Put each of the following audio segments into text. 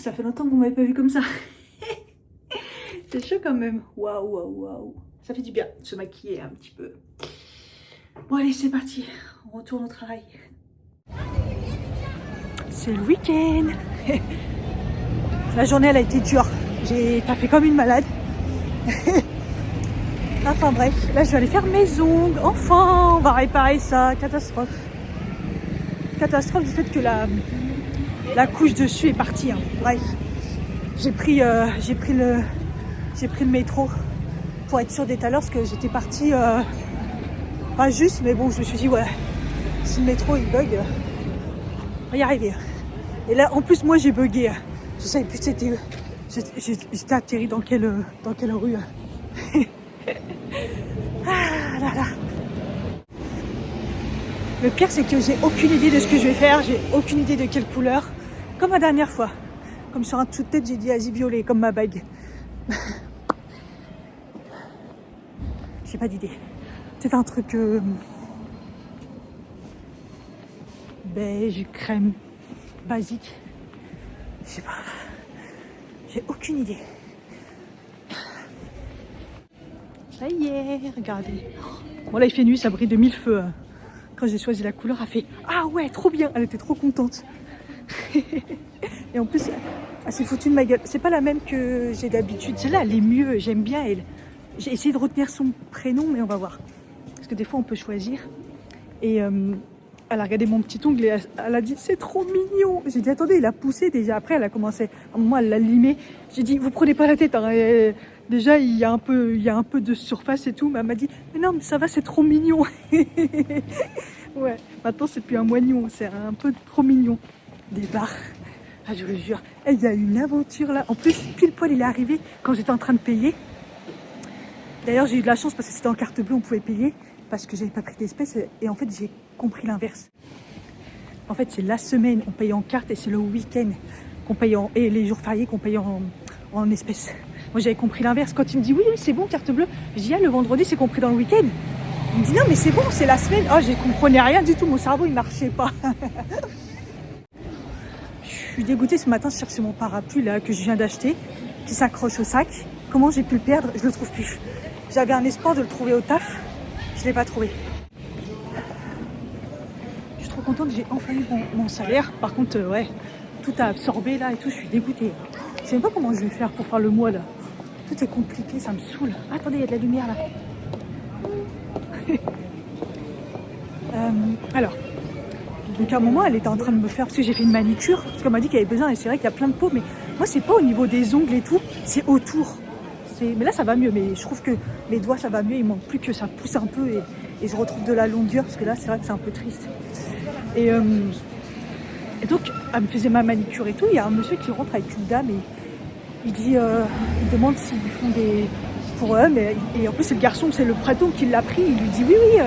ça fait longtemps que vous m'avez pas vu comme ça. C'est chaud quand même. Waouh, waouh, waouh. Ça fait du bien de se maquiller un petit peu. Bon allez, c'est parti. On retourne au travail. C'est le week-end. La journée, elle a été dure. J'ai tapé comme une malade. Enfin bref, là je vais aller faire mes ongles. Enfin, on va réparer ça. Catastrophe. Catastrophe du fait que la couche dessus est partie. Hein. Bref, j'ai pris le métro pour être sûre d'être à l'heure parce que j'étais partie pas juste, mais bon, je me suis dit ouais, si le métro il bug, on va y arriver. Et là, en plus, moi j'ai bugué. Je savais plus c'était j'étais atterri dans quelle rue. Ah là là. Le pire, c'est que j'ai aucune idée de ce que je vais faire. J'ai aucune idée de quelle couleur. Comme la dernière fois. Comme sur un dessous de tête, j'ai dit vas-y violet, comme ma bague. J'ai pas d'idée. C'est un truc beige, crème, basique. Je sais pas. J'ai aucune idée. Ça y est, regardez. Bon là il fait nuit, ça brille de mille feux. Quand j'ai choisi la couleur, elle fait ah ouais, trop bien. Elle était trop contente. Et en plus, elle s'est foutue de ma gueule. C'est pas la même que j'ai d'habitude. Celle-là, elle est mieux. J'aime bien elle. J'ai essayé de retenir son prénom, mais on va voir. Parce que des fois, on peut choisir. Et elle a regardé mon petit ongle et elle a dit c'est trop mignon. J'ai dit attendez, il a poussé déjà. Après, elle a commencé. À un moment, elle l'a limé. J'ai dit vous prenez pas la tête. Hein. Déjà, il y a un peu de surface et tout. Mais elle m'a dit mais non, mais ça va, c'est trop mignon. Ouais, maintenant, c'est plus un moignon. C'est un peu trop mignon. Des barres. Ah, je vous jure. Il y a une aventure là. En plus, pile poil, il est arrivé quand j'étais en train de payer. D'ailleurs, j'ai eu de la chance parce que c'était en carte bleue, on pouvait payer. Parce que j'avais pas pris d'espèces. Et en fait, j'ai compris l'inverse. En fait, c'est la semaine, on paye en carte. Et c'est le week-end qu'on paye et les jours fériés qu'on paye en espèces. Moi, j'avais compris l'inverse. Quand il me dit oui, c'est bon, carte bleue. Je dis ah, le vendredi, c'est compris dans le week-end. Il me dit non, mais c'est bon, c'est la semaine. Oh, je comprenais rien du tout. Mon cerveau, il marchait pas. Je suis dégoûtée ce matin, je cherchais mon parapluie là que je viens d'acheter, qui s'accroche au sac. Comment j'ai pu le perdre? Je le trouve plus. J'avais un espoir de le trouver au taf, je l'ai pas trouvé. Je suis trop contente, j'ai enfin eu mon salaire. Par contre, ouais, tout a absorbé là et tout, je suis dégoûtée. Je sais même pas comment je vais faire pour faire le mois là. Tout est compliqué, ça me saoule. Ah, attendez, il y a de la lumière là. Alors. Donc à un moment, elle était en train de me faire, parce que j'ai fait une manicure, parce qu'elle m'a dit qu'elle avait besoin, et c'est vrai qu'il y a plein de peau, mais moi c'est pas au niveau des ongles et tout, c'est autour. Mais là ça va mieux, mais je trouve que mes doigts ça va mieux, il manque plus que ça pousse un peu et je retrouve de la longueur, parce que là c'est vrai que c'est un peu triste. Et donc elle me faisait ma manicure et tout, il y a un monsieur qui rentre avec une dame et il dit, il demande s'ils font des... pour eux, et en plus c'est le garçon, c'est le prêtre qui l'a pris, il lui dit oui,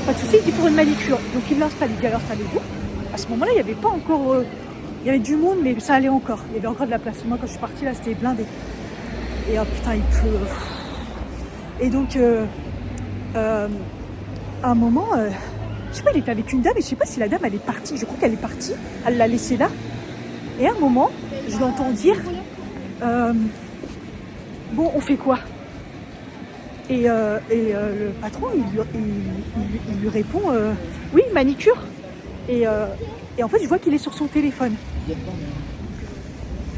pas de souci, il dit pour une manicure. Donc il l'installe, il dit alors installez-vous. À ce moment-là, il n'y avait pas encore... il y avait du monde, mais ça allait encore. Il y avait encore de la place. Moi, quand je suis partie, là, c'était blindé. Et oh putain, il pleut. Et donc, à un moment, je sais pas, il était avec une dame, et je sais pas si la dame, elle est partie. Je crois qu'elle est partie. Elle l'a laissée là. Et à un moment, je l'entends dire, bon, on fait quoi? Et le patron, il lui répond oui, manicure. Et en fait, je vois qu'il est sur son téléphone.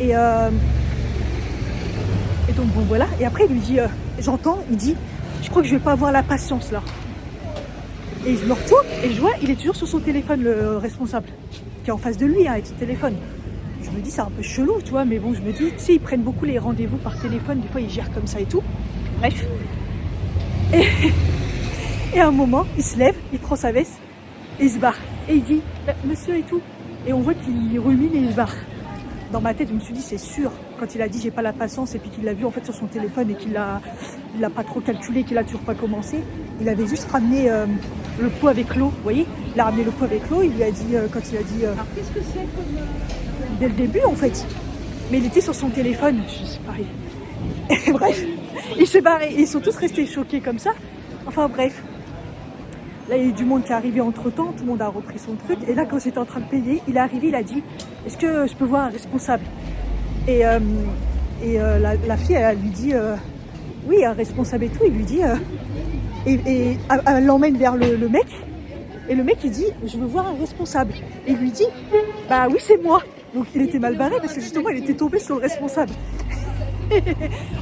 Et donc, bon, voilà. Et après, il lui dit, j'entends, il dit, je crois que je vais pas avoir la patience là. Et je me retourne et je vois, il est toujours sur son téléphone, le responsable, qui est en face de lui, hein, avec son téléphone. Je me dis, c'est un peu chelou, tu vois, mais bon, je me dis, tu sais, ils prennent beaucoup les rendez-vous par téléphone, des fois, ils gèrent comme ça et tout. Bref. Et à un moment, il se lève, il prend sa veste et il se barre. Et il dit monsieur et tout. Et on voit qu'il rumine et il se barre. Dans ma tête, je me suis dit c'est sûr. Quand il a dit j'ai pas la patience et puis qu'il l'a vu en fait sur son téléphone et qu'il l'a pas trop calculé, qu'il a toujours pas commencé, il avait juste ramené le pot avec l'eau. Vous voyez, il a ramené le pot avec l'eau. Il lui a dit quand il a dit. Alors qu'est-ce que c'est comme dès le début en fait. Mais il était sur son téléphone. Je sais pas. Et bref. Il s'est barré. Ils sont tous restés choqués comme ça. Enfin bref. Là, il y a eu du monde qui est arrivé entre temps. Tout le monde a repris son truc. Et là, quand j'étais en train de payer, il est arrivé, il a dit est-ce que je peux voir un responsable? La fille, elle lui dit oui, un responsable et tout. Il lui dit elle l'emmène vers le mec. Et le mec, il dit je veux voir un responsable. Et il lui dit bah oui, c'est moi. Donc il était mal barré parce que justement, il était tombé sur le responsable.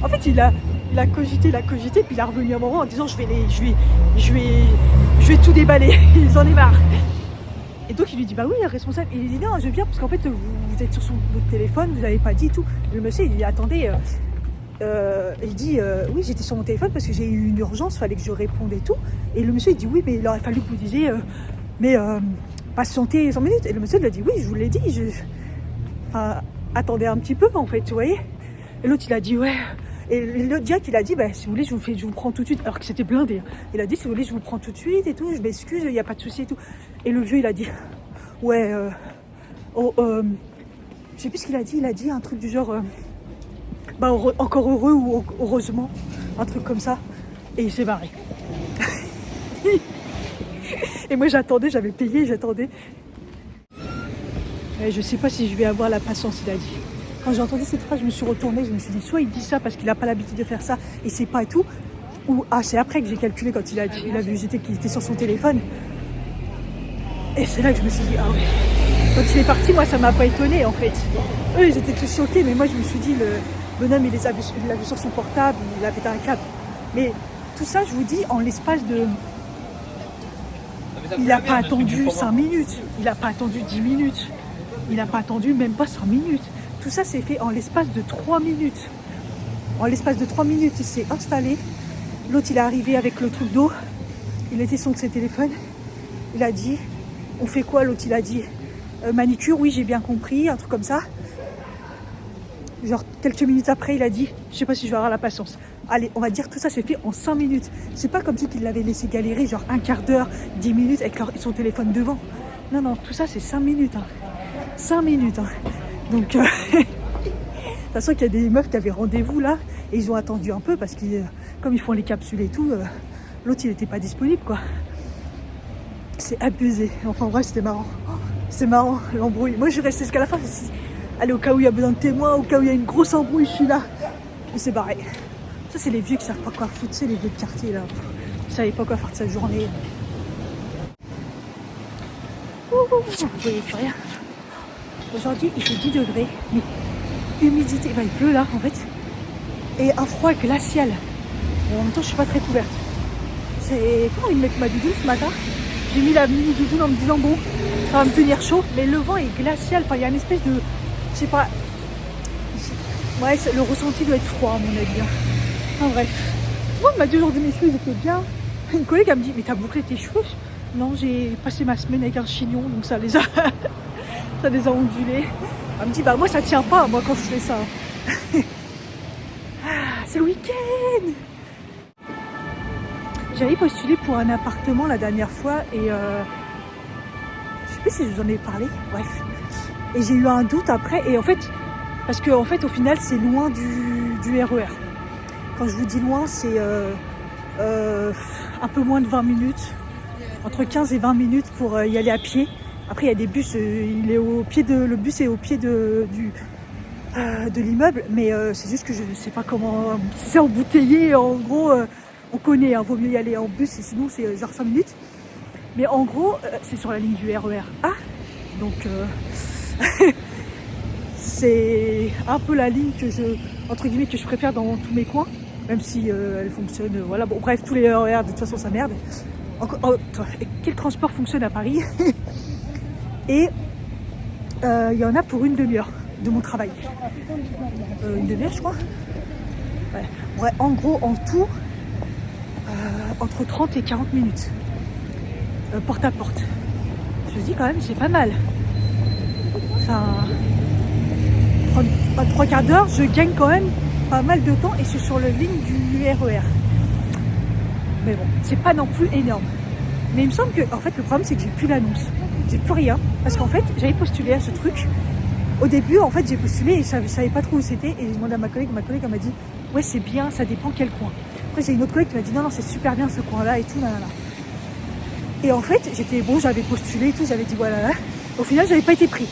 En fait, il a cogité, puis il est revenu un moment en disant je vais tout déballer. Ils en est marre. Et donc il lui dit bah oui, le responsable. Et il dit non, je viens parce qu'en fait vous êtes sur votre téléphone, vous n'avez pas dit tout. Et le monsieur il dit attendez, il dit oui, j'étais sur mon téléphone parce que j'ai eu une urgence, fallait que je réponde et tout. Et le monsieur il dit oui, mais il aurait fallu que vous disiez patientez 100 minutes. Et le monsieur il a dit oui, je vous l'ai dit, enfin, attendez un petit peu en fait, vous voyez. Et l'autre il a dit ouais. Et l'autre direct il a dit bah, si vous voulez je vous prends tout de suite, alors que c'était blindé. Il a dit si vous voulez je vous prends tout de suite et tout, je m'excuse, il n'y a pas de souci et tout. Et le vieux il a dit ouais je sais plus ce qu'il a dit un truc du genre bah encore heureux ou heureusement, un truc comme ça. Et il s'est barré. Et moi j'attendais, j'avais payé, j'attendais. Et je sais pas si je vais avoir la patience, il a dit. Quand j'ai entendu cette phrase, je me suis retournée, je me suis dit soit il dit ça parce qu'il n'a pas l'habitude de faire ça et c'est pas et tout, ou c'est après que j'ai calculé quand il a vu qu'il était sur son téléphone. Et c'est là que je me suis dit ah ouais. Quand il est parti, moi ça m'a pas étonné en fait. Eux ils étaient tous choqués, mais moi je me suis dit le bonhomme il l'a vu sur son portable, il a pété un câble. Mais tout ça je vous dis en l'espace de... Il n'a pas attendu 5 minutes, il n'a pas attendu 10 minutes, il n'a pas attendu même pas 5 minutes. Tout ça s'est fait en l'espace de 3 minutes. En l'espace de 3 minutes, il s'est installé. L'autre, il est arrivé avec le truc d'eau. Il était sur ses téléphones. Il a dit, on fait quoi? L'autre, il a dit, manicure, oui, j'ai bien compris, un truc comme ça. Genre, quelques minutes après, il a dit, je sais pas si je vais avoir la patience. Allez, on va dire tout ça s'est fait en 5 minutes. C'est pas comme si qu'il l'avait laissé galérer, genre un quart d'heure, 10 minutes avec son téléphone devant. Non, non, tout ça, c'est 5 minutes. 5 minutes. Donc, de toute façon, il y a des meufs qui avaient rendez-vous là, et ils ont attendu un peu parce que, comme ils font les capsules et tout, l'autre il n'était pas disponible quoi. C'est abusé. Enfin, bref, c'était marrant. C'est marrant, l'embrouille. Moi, je suis restée jusqu'à la fin. Allez, au cas où il y a besoin de témoins, au cas où il y a une grosse embrouille, je suis là. Il s'est barré. Ça, c'est les vieux qui savent pas quoi foutre, c'est les vieux de quartier là. Ils savaient pas quoi faire de sa journée. Vous voyez plus rien. Aujourd'hui, il fait 10 degrés, mais humidité, il pleut là en fait, et un froid glacial. Et en même temps, je suis pas très couverte. C'est comment il met ma doudoune ce matin. J'ai mis la mini doudoune en me disant bon, ça va me tenir chaud, mais le vent est glacial. Enfin, il y a une espèce de, je sais pas. Ouais, le ressenti doit être froid à mon avis. Enfin bref. Tout le monde m'a dit aujourd'hui mes cheveux ils étaient bien. Une collègue elle me dit mais t'as bouclé tes cheveux? Non, j'ai passé ma semaine avec un chignon, donc ça les a ondulés. Elle me dit bah moi ça tient pas moi quand je fais ça. C'est le week-end. J'avais postulé pour un appartement la dernière fois et je sais plus si je vous en ai parlé, bref. Et j'ai eu un doute après et en fait, parce que en fait au final c'est loin du RER. Quand je vous dis loin, c'est un peu moins de 20 minutes, entre 15 et 20 minutes pour y aller à pied. Après il y a des bus, le bus est au pied de l'immeuble, mais c'est juste que je ne sais pas comment, c'est embouteillé en gros, on connaît, vaut mieux y aller en bus et sinon c'est genre 5 minutes. Mais en gros, c'est sur la ligne du RER A, donc c'est un peu la ligne que entre guillemets, que je préfère dans tous mes coins, même si elle fonctionne, voilà, bon bref, tous les RER de toute façon ça merde. Quel transport fonctionne à Paris? Et il y en a pour une demi-heure de mon travail. Une demi-heure je crois. Ouais, en gros, en tout, entre 30 et 40 minutes. Porte à porte. Je me dis quand même, c'est pas mal. Enfin, 3 quarts d'heure, je gagne quand même pas mal de temps et c'est sur la ligne du RER. Mais bon, c'est pas non plus énorme. Mais il me semble que, en fait, le problème, c'est que j'ai plus l'annonce. J'ai plus rien. Parce qu'en fait, j'avais postulé à ce truc. Au début, en fait, j'ai postulé et je savais pas trop où c'était. Et j'ai demandé à ma collègue. Ma collègue, elle m'a dit, ouais, c'est bien, ça dépend quel coin. Après, j'ai une autre collègue qui m'a dit, non, non, c'est super bien ce coin-là et tout, là. Et en fait, j'avais postulé et tout, j'avais dit, voilà. Au final, j'avais pas été pris.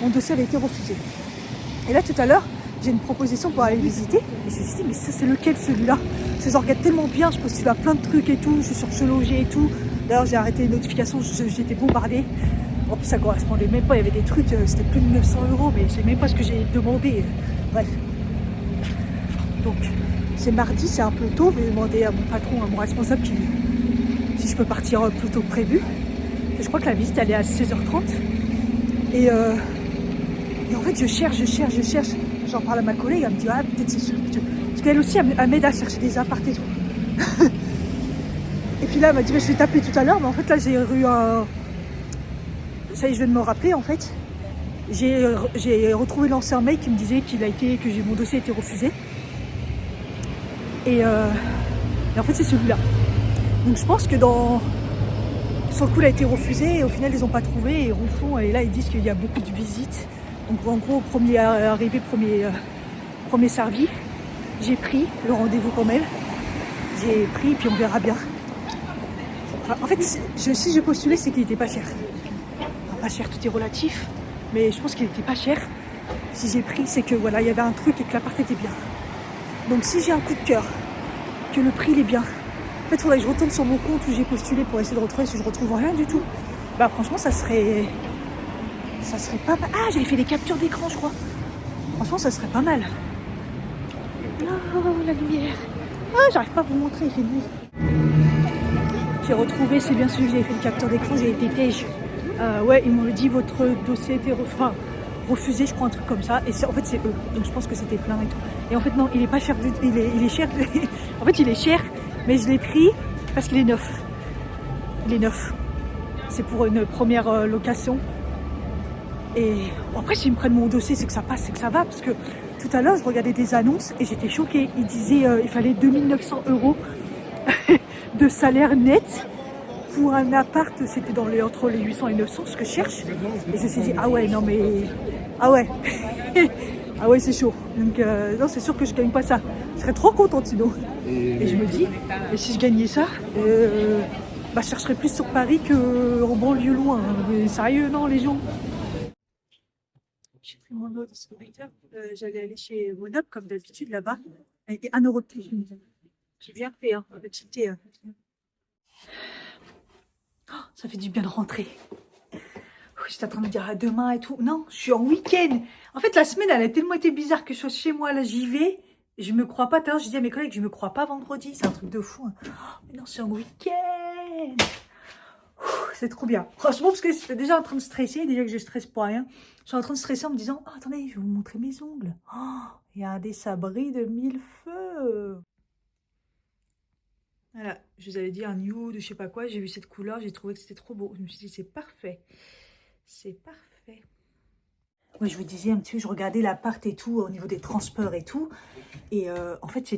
Mon dossier avait été refusé. Et là, tout à l'heure, j'ai une proposition pour aller visiter. Et je me suis dit, mais ça, c'est lequel celui-là? Parce que je regarde tellement bien, je postule à plein de trucs et tout, je suis sur Se Loger et tout. D'ailleurs, j'ai arrêté les notifications, j'étais bombardée. En plus, ça correspondait même pas, il y avait des trucs, c'était plus de 900 €, mais je sais même pas ce que j'ai demandé. Bref. Donc, c'est mardi, c'est un peu tôt, je vais demander à mon patron, à mon responsable, si je peux partir plus tôt que prévu. Je crois que la visite, elle est à 16h30. Et en fait, je cherche. J'en parle à ma collègue, elle me dit, ah, peut-être c'est celui que... Parce qu'elle aussi, elle m'aide à chercher des apparts et tout. Et puis là, elle m'a dit, bah, je vais t'appeler tout à l'heure. Mais en fait, là, j'ai eu un... Ça y est, je viens de me rappeler, en fait. J'ai retrouvé l'ancien mail qui me disait que mon dossier a été refusé. Et en fait, c'est celui-là. Donc, je pense que sur le coup, il a été refusé. Et au final, ils n'ont pas trouvé. Et refont. Et là, ils disent qu'il y a beaucoup de visites. Donc, en gros, premier arrivé, premier servi. J'ai pris le rendez-vous quand même. J'ai pris, puis on verra bien. Enfin, en fait, si j'ai postulé, c'est qu'il n'était pas cher. Enfin, pas cher, tout est relatif. Mais je pense qu'il n'était pas cher. Si j'ai pris, c'est que voilà, il y avait un truc et que l'appart était bien. Donc si j'ai un coup de cœur, que le prix il est bien, en fait, il faudrait que je retourne sur mon compte où j'ai postulé pour essayer de retrouver si je retrouve rien du tout. Bah franchement, ça serait pas mal. Ah, j'avais fait des captures d'écran, je crois. Franchement, ça serait pas mal. Oh, la lumière. Ah, j'arrive pas à vous montrer, il fait nuit. J'ai retrouvé, c'est bien celui que j'avais fait le capture d'écran, j'ai été têche. Ouais, ils m'ont dit votre dossier était refusé, je crois, un truc comme ça. Et en fait, c'est eux. Donc je pense que c'était plein et tout. Et en fait, non, il est pas cher du tout. Il est cher. En fait, il est cher, mais je l'ai pris parce qu'il est neuf. Il est neuf. C'est pour une première location. Et après, s'ils me prennent mon dossier, c'est que ça passe, c'est que ça va. Parce que tout à l'heure, je regardais des annonces et j'étais choquée. Ils disaient il fallait 2900 € de salaire net. Pour un appart, c'était entre les 800 et 900, ce que je cherche. Et je me suis dit, ah ouais, non mais... Ah ouais. Ah ouais, c'est chaud. Donc, non, c'est sûr que je gagne pas ça. Je serais trop contente sinon. Et je me dis, et si je gagnais ça, je chercherais plus sur Paris qu'en banlieue loin. Mais sérieux, non, les gens. J'ai pris mon autre scooter. J'allais aller chez Monop, comme d'habitude, là-bas. Avec 1 € de plus. J'ai bien fait, hein, un petit thé. Oh, ça fait du bien de rentrer. J'étais en train de me dire à demain et tout. Non, je suis en week-end. En fait, la semaine, elle a tellement été bizarre que je sois chez moi. Là, j'y vais. Je me crois pas. Je dis à mes collègues, je me crois pas vendredi. C'est un truc de fou. Hein. Oh, mais non, je suis en week-end. C'est trop bien. Franchement, parce que j'étais déjà en train de stresser. Déjà que je stresse pour rien. Je suis en train de stresser en me disant, oh, attendez, je vais vous montrer mes ongles. Oh, regardez, ça brille de mille feux. Voilà, je vous avais dit un nude, je sais pas quoi, j'ai vu cette couleur, j'ai trouvé que c'était trop beau. Je me suis dit, c'est parfait. C'est parfait. Oui, je vous disais un petit peu, je regardais l'appart et tout, au niveau des transports et tout. Et en fait,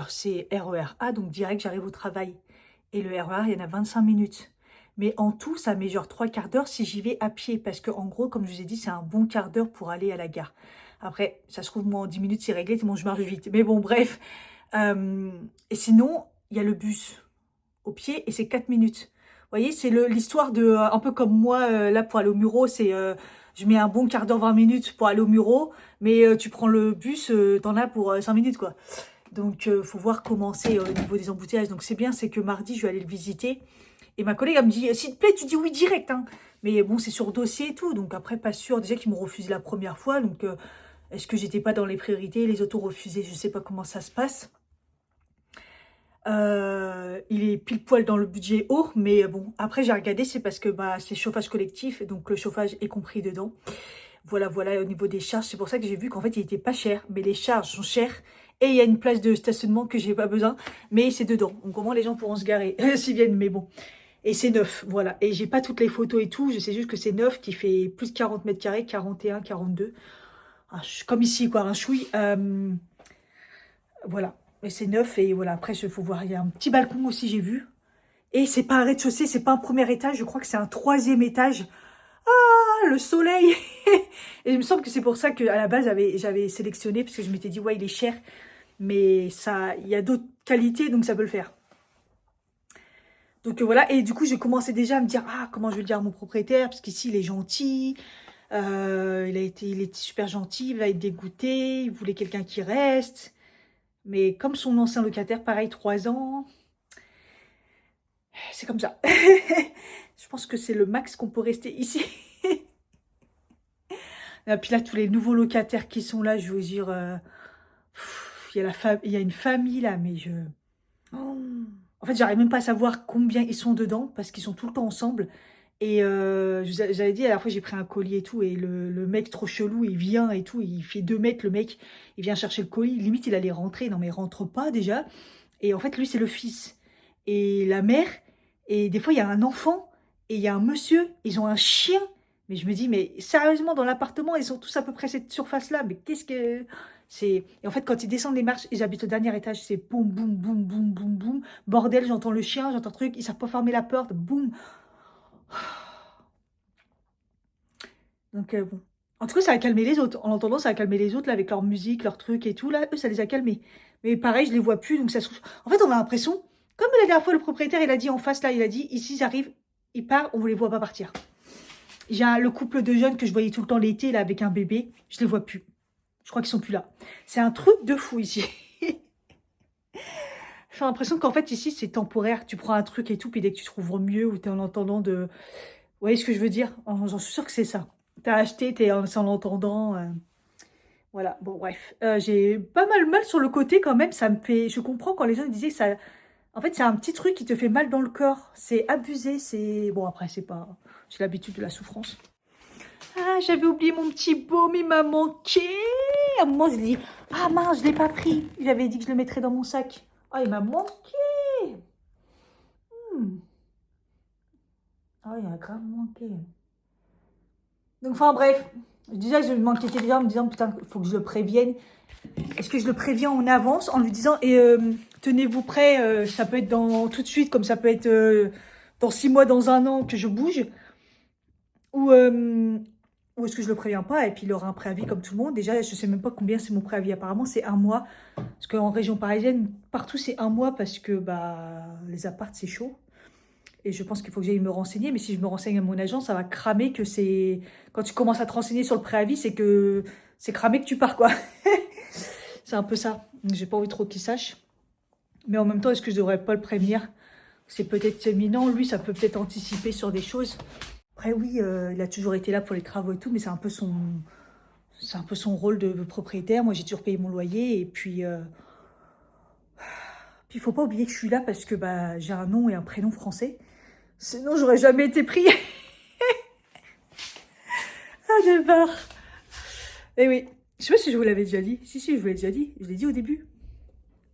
c'est RER A, donc direct, j'arrive au travail. Et le RER, il y en a 25 minutes. Mais en tout, ça met genre 3/4 d'heure si j'y vais à pied. Parce que en gros, comme je vous ai dit, c'est un bon quart d'heure pour aller à la gare. Après, ça se trouve, moi, en 10 minutes, c'est réglé, bon, je marche vite. Mais bon, bref. Et sinon, il y a le bus au pied et c'est 4 minutes. Vous voyez, c'est l'histoire de, un peu comme moi, là, pour aller au Muro, c'est, je mets un bon quart d'heure, 20 minutes pour aller au Muro, mais tu prends le bus, t'en as pour 5 minutes, quoi. Donc, faut voir comment c'est au niveau des embouteillages. Donc, c'est bien, c'est que mardi, je vais aller le visiter. Et ma collègue, elle me dit, s'il te plaît, tu dis oui direct, hein. Mais bon, c'est sur dossier et tout, donc après, pas sûr. Déjà qu'ils m'ont refusé la première fois, donc est-ce que j'étais pas dans les priorités, les autos refusés, je sais pas comment ça se passe. Il est pile poil dans le budget haut, mais bon, après j'ai regardé, c'est parce que c'est chauffage collectif, donc le chauffage est compris dedans. Voilà, voilà, au niveau des charges, c'est pour ça que j'ai vu qu'en fait il était pas cher, mais les charges sont chères, et il y a une place de stationnement que j'ai pas besoin, mais c'est dedans. Donc comment les gens pourront se garer s'ils viennent, mais bon. Et c'est neuf, voilà. Et j'ai pas toutes les photos et tout, je sais juste que c'est neuf, qui fait plus de 40 mètres carrés, 41, 42. Comme ici, quoi, un chouï. Voilà. Mais c'est neuf et voilà, après, il faut voir. Il y a un petit balcon aussi, j'ai vu. Et c'est pas un rez-de-chaussée, c'est pas un premier étage, je crois que c'est un 3e étage. Ah, le soleil. Et il me semble que c'est pour ça qu'à la base, j'avais sélectionné, parce que je m'étais dit, ouais, il est cher. Mais ça, il y a d'autres qualités, donc ça peut le faire. Donc voilà, et du coup, j'ai commencé déjà à me dire, ah, comment je vais le dire à mon propriétaire, parce qu'ici, il est gentil. Il était super gentil, il va être dégoûté, il voulait quelqu'un qui reste. Mais comme son ancien locataire, pareil, 3 ans, c'est comme ça. Je pense que c'est le max qu'on peut rester ici. Et puis là, tous les nouveaux locataires qui sont là, je veux dire, il y a une famille là, mais je... Oh. En fait, j'arrive même pas à savoir combien ils sont dedans, parce qu'ils sont tout le temps ensemble. Et j'avais dit, à la fois, j'ai pris un colis et tout, et le mec trop chelou, il vient et tout, il fait 2 mètres, le mec, il vient chercher le colis, limite, il allait rentrer. Non, mais il rentre pas déjà. Et en fait, lui, c'est le fils. Et la mère, et des fois, il y a un enfant, et il y a un monsieur, ils ont un chien. Mais je me dis, mais sérieusement, dans l'appartement, ils sont tous à peu près cette surface-là. Mais qu'est-ce que... C'est... Et en fait, quand ils descendent les marches, ils habitent au dernier étage, c'est boum, boum, boum, boum, boum, boum. Bordel, j'entends le chien, j'entends le truc, ils savent pas fermer la porte, boum. Donc, bon. En tout cas, ça a calmé les autres. En entendant, ça a calmé les autres, là, avec leur musique, leur truc et tout, là, eux, ça les a calmés. Mais pareil, je les vois plus, donc ça se trouve... En fait, on a l'impression, comme la dernière fois, le propriétaire, il a dit en face, là, il a dit, ici, j'arrive, il part, on ne les voit pas partir. J'ai le couple de jeunes que je voyais tout le temps l'été, là, avec un bébé, je les vois plus. Je crois qu'ils sont plus là. C'est un truc de fou, ici. J'ai l'impression qu'en fait, ici, c'est temporaire. Tu prends un truc et tout, puis dès que tu trouves mieux, ou t'es en entendant de... Vous voyez ce que je veux dire? J'en suis sûre que c'est ça. T'as acheté, t'es en l'entendant... Voilà, bon, bref. J'ai pas mal sur le côté quand même. Ça me fait... Je comprends quand les gens disaient que ça... En fait, c'est un petit truc qui te fait mal dans le corps. C'est abusé, c'est... Bon, après, c'est pas... J'ai l'habitude de la souffrance. Ah, j'avais oublié mon petit baume, il m'a manqué. À un moment, je dis, ah mince, je l'ai pas pris. J'avais dit que je le mettrais dans mon sac. Ah, il m'a manqué. Ah, il a grave manqué. Donc, enfin, bref. Déjà, je m'inquiétais déjà en me disant, putain, il faut que je le prévienne. Est-ce que je le préviens en avance en lui disant, et tenez-vous prêt, ça peut être dans tout de suite, comme ça peut être dans 6 mois, dans 1 an que je bouge. Ou est-ce que je le préviens pas et puis il aura un préavis comme tout le monde. Déjà, je sais même pas combien c'est mon préavis. Apparemment, c'est 1 mois. Parce qu'en région parisienne, partout, c'est 1 mois parce que bah, les apparts, c'est chaud. Et je pense qu'il faut que j'aille me renseigner. Mais si je me renseigne à mon agent, ça va cramer que c'est... Quand tu commences à te renseigner sur le préavis, c'est que c'est cramé que tu pars, quoi. C'est un peu ça. J'ai pas envie trop qu'il sache. Mais en même temps, est-ce que je devrais pas le prévenir? C'est peut-être éminent. Lui, ça peut peut-être anticiper sur des choses. Après, oui, il a toujours été là pour les travaux et tout, mais c'est un peu son rôle de propriétaire. Moi, j'ai toujours payé mon loyer. Et puis, il faut pas oublier que je suis là parce que bah, j'ai un nom et un prénom français. Sinon, j'aurais jamais été pris. Ah, des barres. Eh oui, je sais pas si je vous l'avais déjà dit. Si, je vous l'ai déjà dit. Je l'ai dit au début.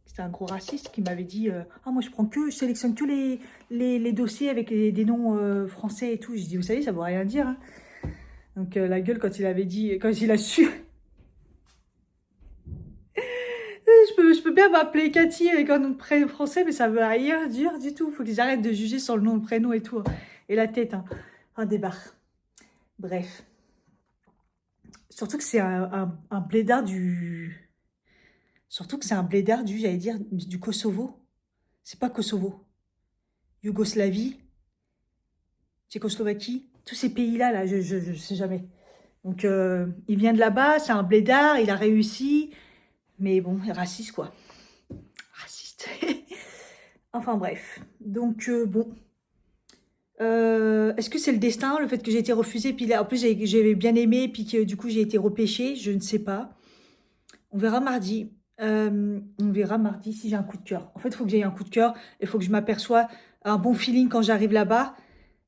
C'était un gros raciste qui m'avait dit ah, moi, je sélectionne que les dossiers avec des noms français et tout. Je dis, vous savez, ça veut rien dire. Hein. Donc, la gueule, quand il a su... Je peux bien m'appeler Cathy avec un nom de prénom français, mais ça veut rien dire du tout. Faut qu'ils arrêtent de juger sur le nom, le prénom et tout. Et la tête, hein. Un débarre. Bref. Surtout que c'est un blédard du... Surtout que c'est un blédard j'allais dire, du Kosovo. C'est pas Kosovo. Yougoslavie, Tchécoslovaquie, tous ces pays-là, là, je sais jamais. Donc, il vient de là-bas, c'est un blédard, il a réussi. Mais bon, raciste, quoi. Raciste. Enfin bref, donc bon, est-ce que c'est le destin, le fait que j'ai été refusée, puis là, en plus j'avais bien aimé, puis que du coup j'ai été repêchée, je ne sais pas. On verra mardi. On verra mardi si j'ai un coup de cœur. En fait, il faut que j'aie un coup de cœur, il faut que je m'aperçoive un bon feeling quand j'arrive là-bas.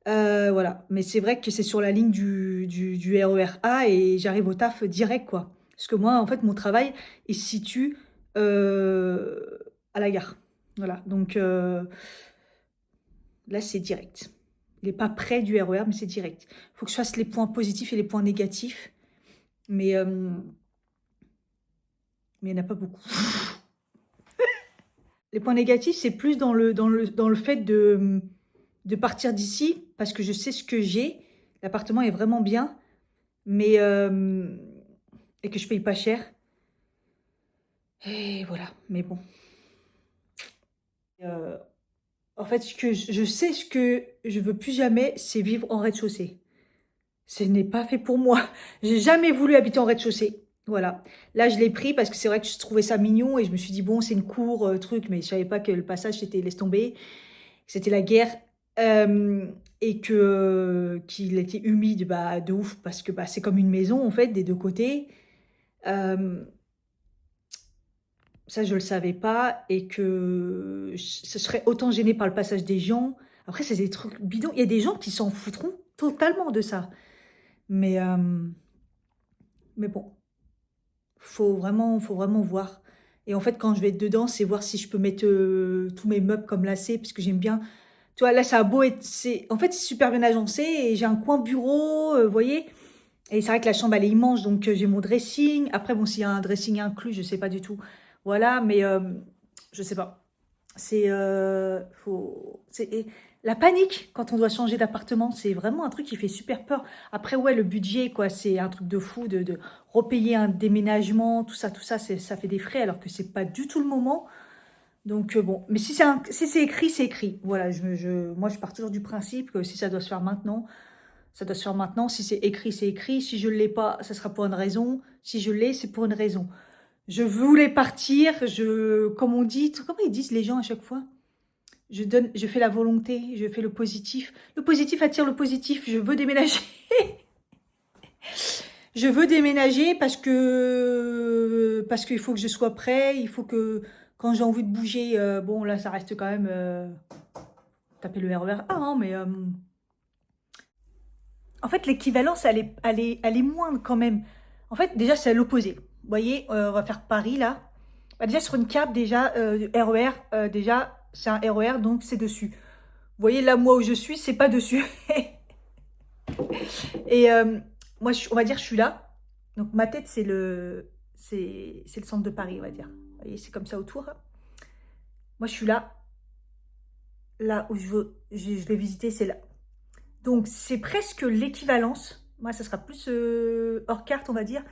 Voilà, mais c'est vrai que c'est sur la ligne du RER A et j'arrive au taf direct, quoi. Parce que moi, en fait, mon travail, il se situe à la gare. Voilà, donc là, c'est direct. Il n'est pas près du RER, mais c'est direct. Il faut que je fasse les points positifs et les points négatifs. Mais il n'y en a pas beaucoup. Les points négatifs, c'est plus dans le fait de partir d'ici, parce que je sais ce que j'ai. L'appartement est vraiment bien, mais et que je paye pas cher. Et voilà, mais bon. En fait, je sais ce que je veux plus jamais, c'est vivre en rez-de-chaussée. Ce n'est pas fait pour moi. J'ai jamais voulu habiter en rez-de-chaussée. Voilà. Là, je l'ai pris parce que c'est vrai que je trouvais ça mignon et je me suis dit, bon, c'est une cour, truc, mais je savais pas que le passage, c'était laisse tomber. C'était la guerre. Et que qu'il était humide, bah, de ouf, parce que bah, c'est comme une maison, en fait, des deux côtés. Euh, Ça, je le savais pas et que ce serait autant gêné par le passage des gens. Après, c'est des trucs bidons. Il y a des gens qui s'en foutront totalement de ça. Mais, euh, mais bon, faut vraiment voir. Et en fait, quand je vais être dedans, c'est voir si je peux mettre tous mes meubles comme lacets, parce que j'aime bien. Tu vois, là, ça a beau être. En fait, c'est super bien agencé et j'ai un coin bureau, vous voyez. Et c'est vrai que la chambre, elle est immense, donc j'ai mon dressing. Après, bon, s'il y a un dressing inclus, je sais pas du tout. Voilà, mais je sais pas. Et la panique quand on doit changer d'appartement, c'est vraiment un truc qui fait super peur. Après, ouais, le budget, quoi, c'est un truc de fou de repayer un déménagement, tout ça, ça fait des frais alors que c'est pas du tout le moment. Donc bon, mais si c'est écrit, c'est écrit. Voilà, moi je pars toujours du principe que si ça doit se faire maintenant, ça doit se faire maintenant. Si c'est écrit, c'est écrit. Si je ne l'ai pas, ça sera pour une raison. Si je l'ai, c'est pour une raison. Je voulais partir, comme on dit, comment ils disent les gens à chaque fois? Je fais la volonté, je fais le positif. Le positif attire le positif. Je veux déménager. Je veux déménager parce qu'il faut que je sois prêt. Il faut que quand j'ai envie de bouger, bon là ça reste quand même taper le RER A, hein, mais en fait l'équivalence elle est moindre quand même. En fait déjà c'est à l'opposé. Vous voyez, on va faire Paris là. Bah, déjà sur une carte déjà RER, déjà c'est un RER donc c'est dessus. Vous voyez là moi où je suis c'est pas dessus. Et moi, on va dire, je suis là. Donc, ma tête, c'est le centre de Paris, on va dire. Vous voyez, c'est comme ça autour. Moi, je suis là. Là où je vais visiter, c'est là. Donc, c'est presque l'équivalence. Moi, ça sera plus hors carte, on va dire.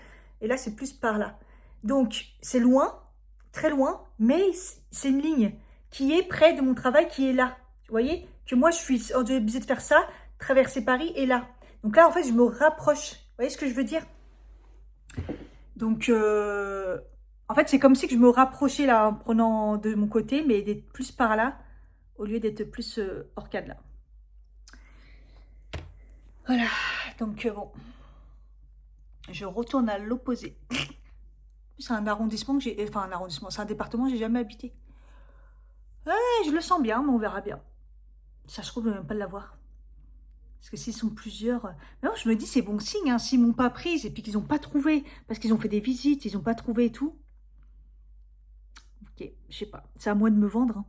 Et là, c'est plus par là. Donc, c'est loin, très loin, mais c'est une ligne qui est près de mon travail, qui est là. Vous voyez? Que moi, je suis obligée de faire ça, traverser Paris et là. Donc là, en fait, je me rapproche. Vous voyez ce que je veux dire? Donc, en fait, c'est comme si que je me rapprochais là en prenant de mon côté, mais d'être plus par là, au lieu d'être plus hors cadre là. Voilà, donc bon, je retourne à l'opposé. C'est un arrondissement que j'ai, enfin un arrondissement, c'est un département que j'ai jamais habité. Ouais, je le sens bien, mais on verra bien. Ça se trouve, je ne vais même pas l'avoir. Parce que s'ils sont plusieurs... Mais non, je me dis, c'est bon signe, hein, s'ils m'ont pas prise et puis qu'ils n'ont pas trouvé, parce qu'ils ont fait des visites, ils n'ont pas trouvé et tout. Ok, je sais pas, c'est à moi de me vendre. Hein.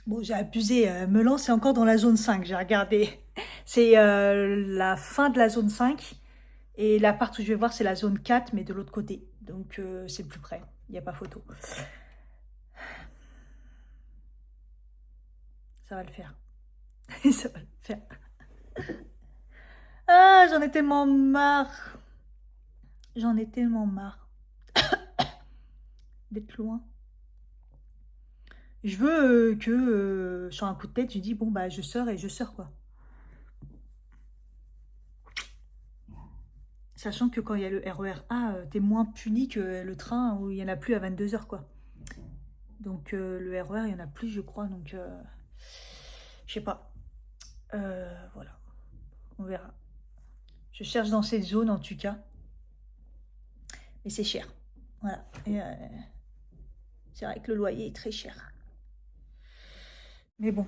Bon, j'ai abusé. Melan, c'est encore dans la zone 5, j'ai regardé. C'est la fin de la zone 5. Et l'appart où je vais voir, c'est la zone 4, mais de l'autre côté. Donc, c'est plus près. Il n'y a pas photo. Ça va le faire. Ça va le faire. Ah, j'en ai tellement marre. J'en ai tellement marre d'être loin. Je veux que, sur un coup de tête, je dis, bon, bah, je sors et je sors, quoi. Sachant que quand il y a le RER A, t'es moins puni que le train où il n'y en a plus à 22 h, quoi. Donc le RER, il n'y en a plus, je crois. Donc, je sais pas. Voilà, on verra. Je cherche dans cette zone, en tout cas. Mais c'est cher. Voilà. Et, c'est vrai que le loyer est très cher. Mais bon,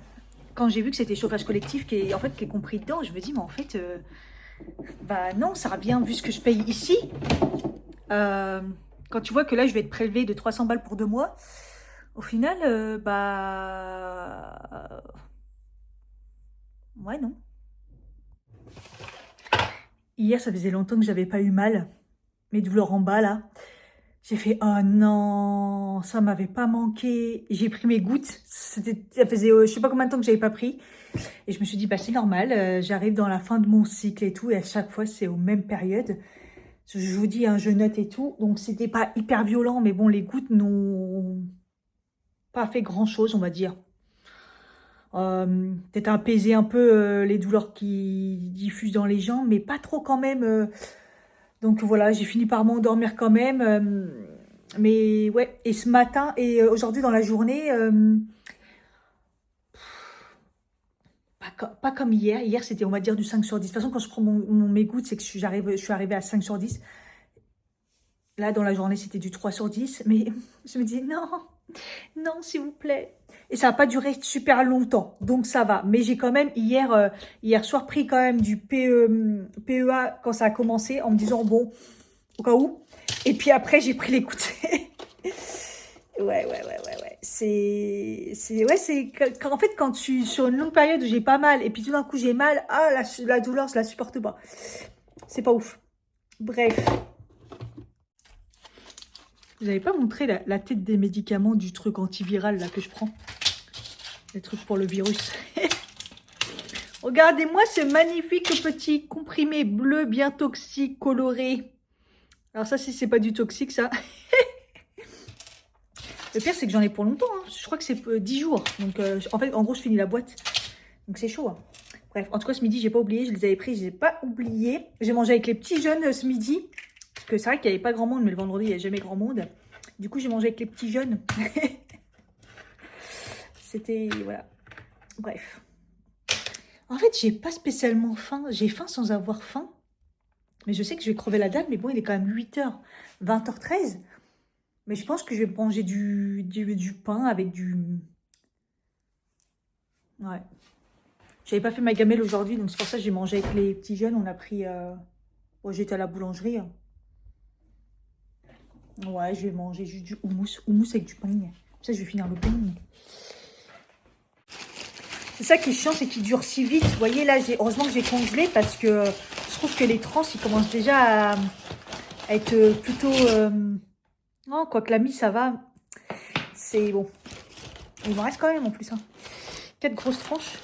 quand j'ai vu que c'était chauffage collectif qui est compris dedans, je me dis, mais en fait, bah non, ça revient vu ce que je paye ici. Euh, Quand tu vois que là, je vais être prélevé de 300 balles pour 2 mois, au final, bah... ouais, non. Hier, ça faisait longtemps que j'avais pas eu mal. Mes douleurs en bas, là. J'ai fait, oh non, ça m'avait pas manqué. J'ai pris mes gouttes. Ça faisait, je sais pas combien de temps que j'avais pas pris. Et je me suis dit, bah c'est normal. J'arrive dans la fin de mon cycle et tout. Et à chaque fois, c'est aux mêmes périodes. Je vous dis, hein, je note et tout. Donc, c'était pas hyper violent. Mais bon, les gouttes n'ont pas fait grand-chose, on va dire. peut-être apaiser un peu les douleurs qui diffusent dans les jambes, mais pas trop quand même. Donc voilà, j'ai fini par m'endormir quand même. Mais ouais, et ce matin et aujourd'hui dans la journée, pas comme hier. Hier, c'était, on va dire, du 5 sur 10. De toute façon, quand je prends mes gouttes, c'est que je suis arrivée à 5 sur 10. Là, dans la journée, c'était du 3 sur 10. Mais je me dis, non, non, s'il vous plaît. Et ça n'a pas duré super longtemps, donc ça va. Mais j'ai quand même, hier soir, pris quand même du PEA quand ça a commencé, en me disant, bon, au cas où. Et puis après, j'ai pris les goûters. Ouais. En fait, quand je suis sur une longue période où j'ai pas mal, et puis tout d'un coup j'ai mal, ah, la douleur, je la supporte pas. C'est pas ouf. Bref. Vous n'avez pas montré la tête des médicaments du truc antiviral là que je prends? Les trucs pour le virus. Regardez-moi ce magnifique petit comprimé bleu bien toxique, coloré. Alors ça, si c'est pas du toxique, ça. Le pire, c'est que j'en ai pour longtemps. Hein. Je crois que c'est 10 jours. Donc, en fait, en gros, je finis la boîte. Donc, c'est chaud. Hein. Bref, en tout cas, ce midi, j'ai pas oublié. Je les avais pris, je les ai pas oubliés. J'ai mangé avec les petits jeunes ce midi. Parce que c'est vrai qu'il n'y avait pas grand monde, mais le vendredi, il n'y a jamais grand monde. Du coup, j'ai mangé avec les petits jeunes. C'était... Voilà. Bref. En fait, j'ai pas spécialement faim. J'ai faim sans avoir faim. Mais je sais que je vais crever la dalle. Mais bon, il est quand même 8h. 20h13. Mais je pense que je vais manger du pain avec du... Ouais. J'avais pas fait ma gamelle aujourd'hui, donc c'est pour ça que j'ai mangé avec les petits jeunes. On a pris... Bon, j'étais à la boulangerie. Hein. Ouais, je vais manger juste du houmous. Houmous avec du pain. Comme ça, je vais finir le pain. C'est ça qui est chiant, c'est qu'il dure si vite. Vous voyez, là, heureusement que j'ai congelé parce que je trouve que les trans, ils commencent déjà à être plutôt... Non, quoique la mie, ça va. C'est bon. Il m'en reste quand même en plus. Hein. 4 grosses tranches.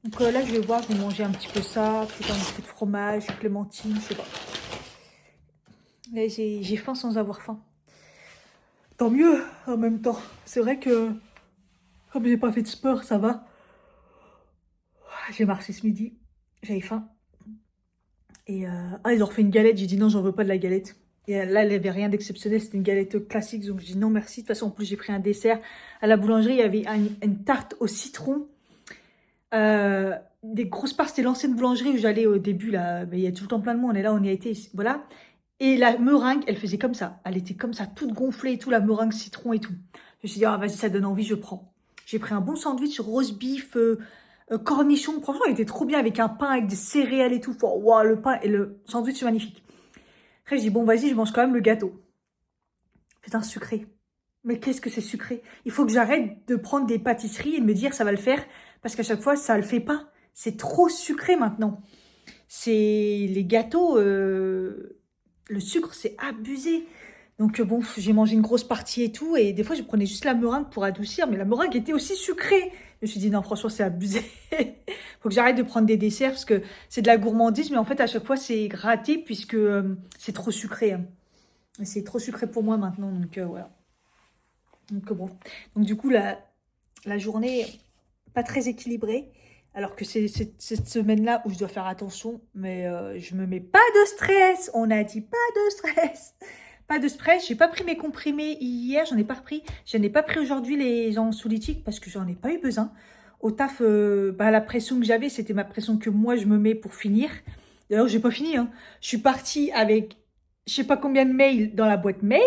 Donc là, je vais voir, je vais manger un petit peu ça, peut-être un petit peu de fromage, clémentine, je sais pas. Là, j'ai faim sans avoir faim. Tant mieux, en même temps. C'est vrai que, comme j'ai pas fait de sport, ça va. J'ai marché ce midi, j'avais faim. Et ils ont refait une galette, j'ai dit non, j'en veux pas de la galette. Et là, elle avait rien d'exceptionnel, c'était une galette classique, donc j'ai dit non merci. De toute façon, en plus, j'ai pris un dessert. À la boulangerie, il y avait une tarte au citron. Des grosses parts, c'était l'ancienne boulangerie où j'allais au début, là, il y a tout le temps plein de monde, et là, on y a été, voilà. Et la meringue, elle faisait comme ça. Elle était comme ça, toute gonflée et tout, la meringue citron et tout. Je me suis dit, ah, vas-y, ça donne envie, je prends. J'ai pris un bon sandwich, roast beef, cornichon. Franchement, il était trop bien avec un pain, avec des céréales et tout. Wow, le pain et le sandwich, c'est magnifique. Après, je dis, bon, vas-y, je mange quand même le gâteau. Putain, sucré. Mais qu'est-ce que c'est sucré? Il faut que j'arrête de prendre des pâtisseries et de me dire, ça va le faire. Parce qu'à chaque fois, ça le fait pas. C'est trop sucré maintenant. C'est les gâteaux... le sucre, c'est abusé. Donc bon, j'ai mangé une grosse partie et tout. Et des fois, je prenais juste la meringue pour adoucir. Mais la meringue était aussi sucrée. Je me suis dit, non, franchement, c'est abusé. Faut que j'arrête de prendre des desserts parce que c'est de la gourmandise. Mais en fait, à chaque fois, c'est raté puisque c'est trop sucré. Hein. C'est trop sucré pour moi maintenant. Donc voilà. Donc bon. Donc du coup, la journée, pas très équilibrée. Alors que c'est cette semaine-là où je dois faire attention, mais je me mets pas de stress. On a dit pas de stress. Pas de stress. J'ai pas pris mes comprimés hier, j'en ai pas repris. Je n'ai pas pris aujourd'hui les anxiolytiques parce que j'en ai pas eu besoin. Au taf, la pression que j'avais, c'était ma pression que moi je me mets pour finir. D'ailleurs, j'ai pas fini. Hein. Je suis partie avec je sais pas combien de mails dans la boîte mail.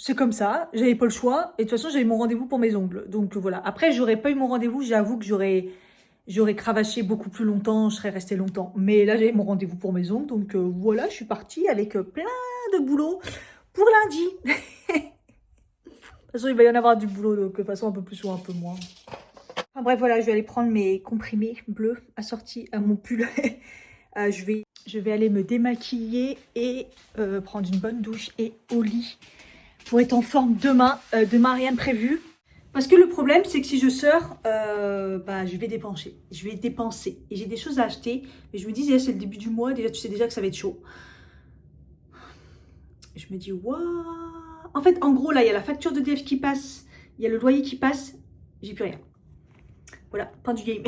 C'est comme ça, j'avais pas le choix. Et de toute façon, j'avais mon rendez-vous pour mes ongles. Donc voilà. Après, j'aurais pas eu mon rendez-vous. J'avoue que j'aurais cravaché beaucoup plus longtemps. Je serais restée longtemps. Mais là, j'avais mon rendez-vous pour mes ongles. Donc voilà, je suis partie avec plein de boulot pour lundi. De toute façon, il va y en avoir du boulot. Donc de toute façon, un peu plus ou un peu moins. Enfin, bref, voilà, je vais aller prendre mes comprimés bleus assortis à mon pull. Je vais aller me démaquiller et prendre une bonne douche et au lit pour être en forme demain. Demain, rien de prévu. Parce que le problème, c'est que si je sors, je vais dépenser. Je vais dépenser. Et j'ai des choses à acheter. Mais je me dis, déjà, c'est le début du mois. Déjà, tu sais déjà que ça va être chaud. Je me dis, waouh. En fait, en gros, là, il y a la facture d'EDF qui passe. Il y a le loyer qui passe. j'ai plus rien. Voilà, fin du game.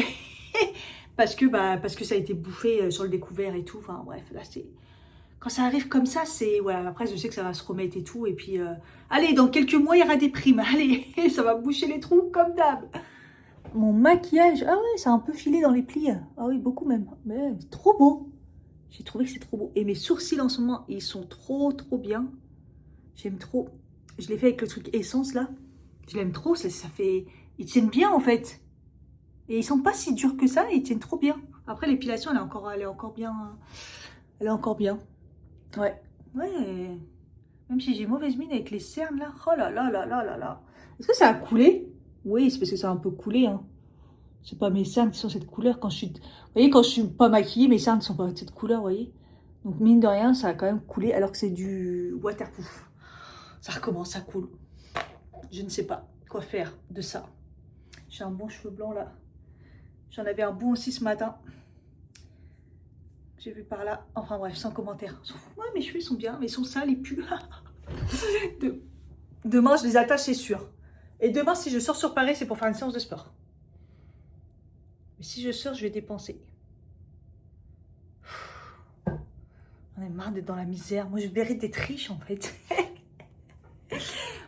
parce que ça a été bouffé sur le découvert et tout. Enfin bref, là c'est... Quand ça arrive comme ça, c'est... Voilà, après je sais que ça va se remettre et tout. Et puis, allez, dans quelques mois, il y aura des primes. Allez, ça va boucher les trous comme d'hab. Mon maquillage, ah ouais, ça a un peu filé dans les plis. Ah oui, beaucoup même. Mais c'est trop beau. J'ai trouvé que c'est trop beau. Et mes sourcils en ce moment, ils sont trop bien. J'aime trop. Je l'ai fait avec le truc essence là. Je l'aime trop, ça fait... Ils tiennent bien en fait. Et ils sont pas si durs que ça, ils tiennent trop bien. Après l'épilation, elle est encore bien. Elle est encore bien. Ouais. Ouais. Même si j'ai mauvaise mine avec les cernes là. Oh là là là là là là. Est-ce que ça a coulé? Oui, c'est parce que ça a un peu coulé. Hein. C'est pas mes cernes qui sont cette couleur quand je suis... Vous voyez, quand je suis pas maquillée, mes cernes sont pas de cette couleur, vous voyez. Donc mine de rien, ça a quand même coulé alors que c'est du waterproof. Ça recommence, ça coule. Je ne sais pas quoi faire de ça. J'ai un bon cheveu blanc là. J'en avais un bon aussi ce matin. J'ai vu par là. Enfin bref, sans commentaire. Ouais, mes cheveux sont bien, mais ils sont sales et puent. Demain, je les attache, c'est sûr. Et demain, si je sors sur Paris, c'est pour faire une séance de sport. Mais si je sors, je vais dépenser. On est marre d'être dans la misère. Moi, je mérite d'être riche, en fait.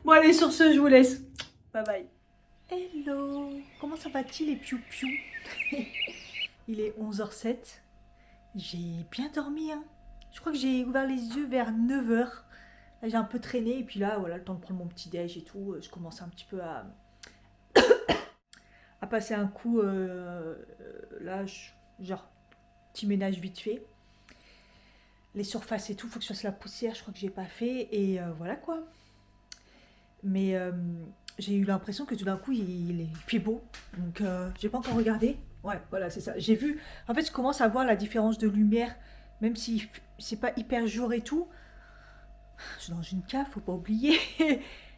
Bon, allez, sur ce, je vous laisse. Bye bye. Hello. Comment ça va-t-il, les piou-piou? Il est 11h07. J'ai bien dormi, hein. Je crois que j'ai ouvert les yeux vers 9h. Là, j'ai un peu traîné. Et puis là, voilà, le temps de prendre mon petit déj et tout. Je commence un petit peu à passer un coup. Là, genre, petit ménage vite fait. Les surfaces et tout, faut que je fasse la poussière, je crois que j'ai pas fait, et voilà quoi. Mais j'ai eu l'impression que tout d'un coup il fait beau, donc j'ai pas encore regardé. Ouais, voilà, c'est ça. J'ai vu, en fait, je commence à voir la différence de lumière, même si c'est pas hyper jour et tout. Je suis dans une cave, faut pas oublier.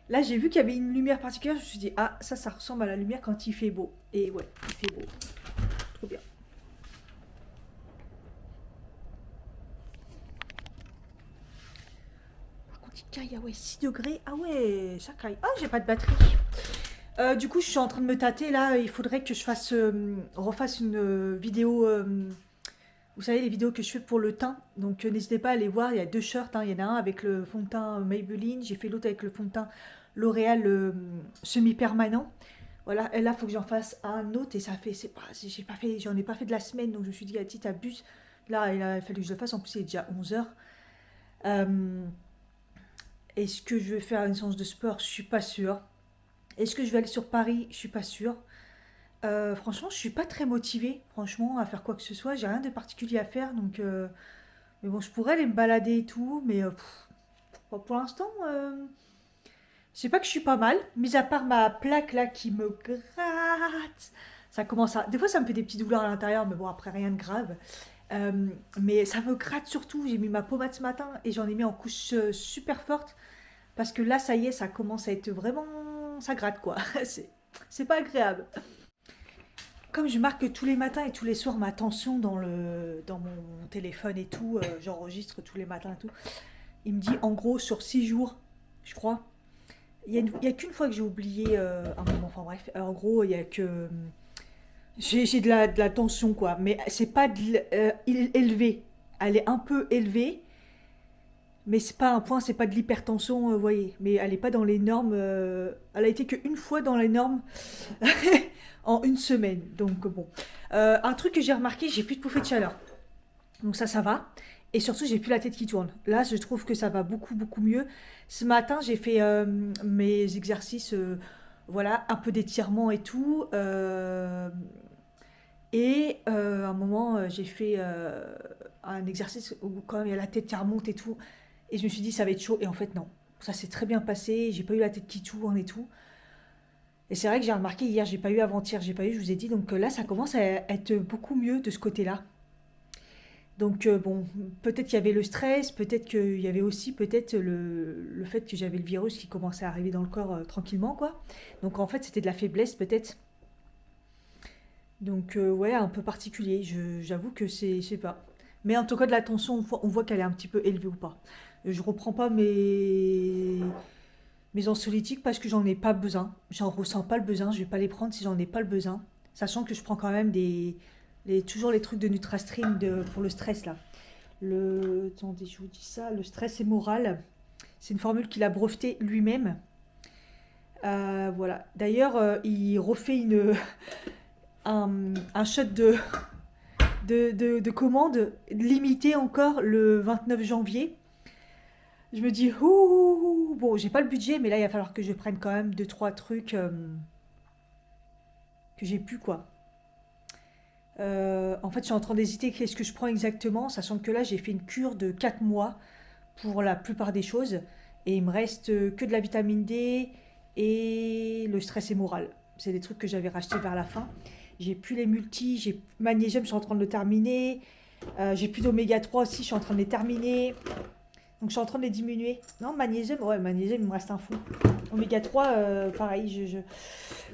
Là, j'ai vu qu'il y avait une lumière particulière, je me suis dit, ah, ça ressemble à la lumière quand il fait beau. Et ouais, il fait beau. Trop bien. Ah ouais, 6 degrés. Ah ouais, ça caille. Ah, j'ai pas de batterie. Du coup, je suis en train de me tâter là. Il faudrait que je refasse une vidéo. Vous savez, les vidéos que je fais pour le teint. Donc, n'hésitez pas à aller voir. Il y a deux shirts. Hein. Il y en a un avec le fond de teint Maybelline. J'ai fait l'autre avec le fond de teint L'Oréal semi-permanent. Voilà. Et là, il faut que j'en fasse un autre. Et ça fait, j'en ai pas fait de la semaine. Donc, je me suis dit, ah, petite abuse. Là, il a fallu que je le fasse. En plus, il est déjà 11h. Est-ce que je vais faire une séance de sport? Je suis pas sûre. Est-ce que je vais aller sur Paris? Je suis pas sûre. Franchement, je suis pas très motivée, franchement, à faire quoi que ce soit. J'ai rien de particulier à faire, donc. Mais bon, je pourrais aller me balader et tout, mais pour l'instant, je sais pas que je suis pas mal. Mis à part ma plaque là qui me gratte, ça commence à. Des fois, ça me fait des petites douleurs à l'intérieur, mais bon, après rien de grave. Mais ça me gratte surtout. J'ai mis ma pommade ce matin et j'en ai mis en couche super forte. Parce que là, ça y est, ça commence à être vraiment... Ça gratte, quoi. C'est pas agréable. Comme je marque tous les matins et tous les soirs ma tension dans mon téléphone et tout, j'enregistre tous les matins et tout, il me dit, en gros, sur 6 jours, je crois, il y a qu'une fois que j'ai oublié un moment, enfin bref, en gros, il y a que... J'ai de la tension, quoi, mais c'est pas élevé. Elle est un peu élevée, mais c'est pas un point, c'est pas de l'hypertension, vous voyez. Mais elle est pas dans les normes. Elle a été qu'une fois dans les normes en une semaine. Donc bon. Un truc que j'ai remarqué, j'ai plus de bouffée de chaleur. Donc ça va. Et surtout, j'ai plus la tête qui tourne. Là, je trouve que ça va beaucoup mieux. Ce matin, j'ai fait mes exercices, voilà, un peu d'étirement et tout. À un moment, j'ai fait un exercice où quand même il y a la tête qui remonte et tout. Et je me suis dit, ça va être chaud. Et en fait, non. Ça s'est très bien passé. J'ai pas eu la tête qui tourne et tout. Et c'est vrai que j'ai remarqué hier, j'ai pas eu avant-hier, j'ai pas eu, je vous ai dit. Donc là, ça commence à être beaucoup mieux de ce côté-là. Donc bon, peut-être qu'il y avait le stress, peut-être qu'il y avait aussi peut-être le fait que j'avais le virus qui commençait à arriver dans le corps tranquillement, quoi. Donc en fait, c'était de la faiblesse, peut-être. Donc ouais, un peu particulier. J'avoue que c'est, je sais pas. Mais en tout cas, de la tension, on voit qu'elle est un petit peu élevée ou pas. Je reprends pas mes anxiolytiques parce que j'en ai pas besoin. J'en ressens pas le besoin. Je vais pas les prendre si j'en ai pas le besoin. Sachant que je prends quand même toujours les trucs de NutraStream pour le stress là. Attendez, je vous dis ça. Le stress est moral. C'est une formule qu'il a brevetée lui-même. Voilà. D'ailleurs, il refait un shot de commande limité encore le 29 janvier. Je me dis, ouh, bon, j'ai pas le budget, mais là, il va falloir que je prenne quand même 2-3 trucs que j'ai plus, quoi. En fait, je suis en train d'hésiter qu'est-ce que je prends exactement, sachant que là, j'ai fait une cure de 4 mois pour la plupart des choses, et il me reste que de la vitamine D et le stress et moral. C'est des trucs que j'avais rachetés vers la fin. J'ai plus les multis, j'ai magnésium, je suis en train de le terminer. J'ai plus d'oméga 3 aussi, je suis en train de les terminer. Donc je suis en train de les diminuer. Non, magnésium, ouais, magnésium, il me reste un fou. Oméga 3, pareil,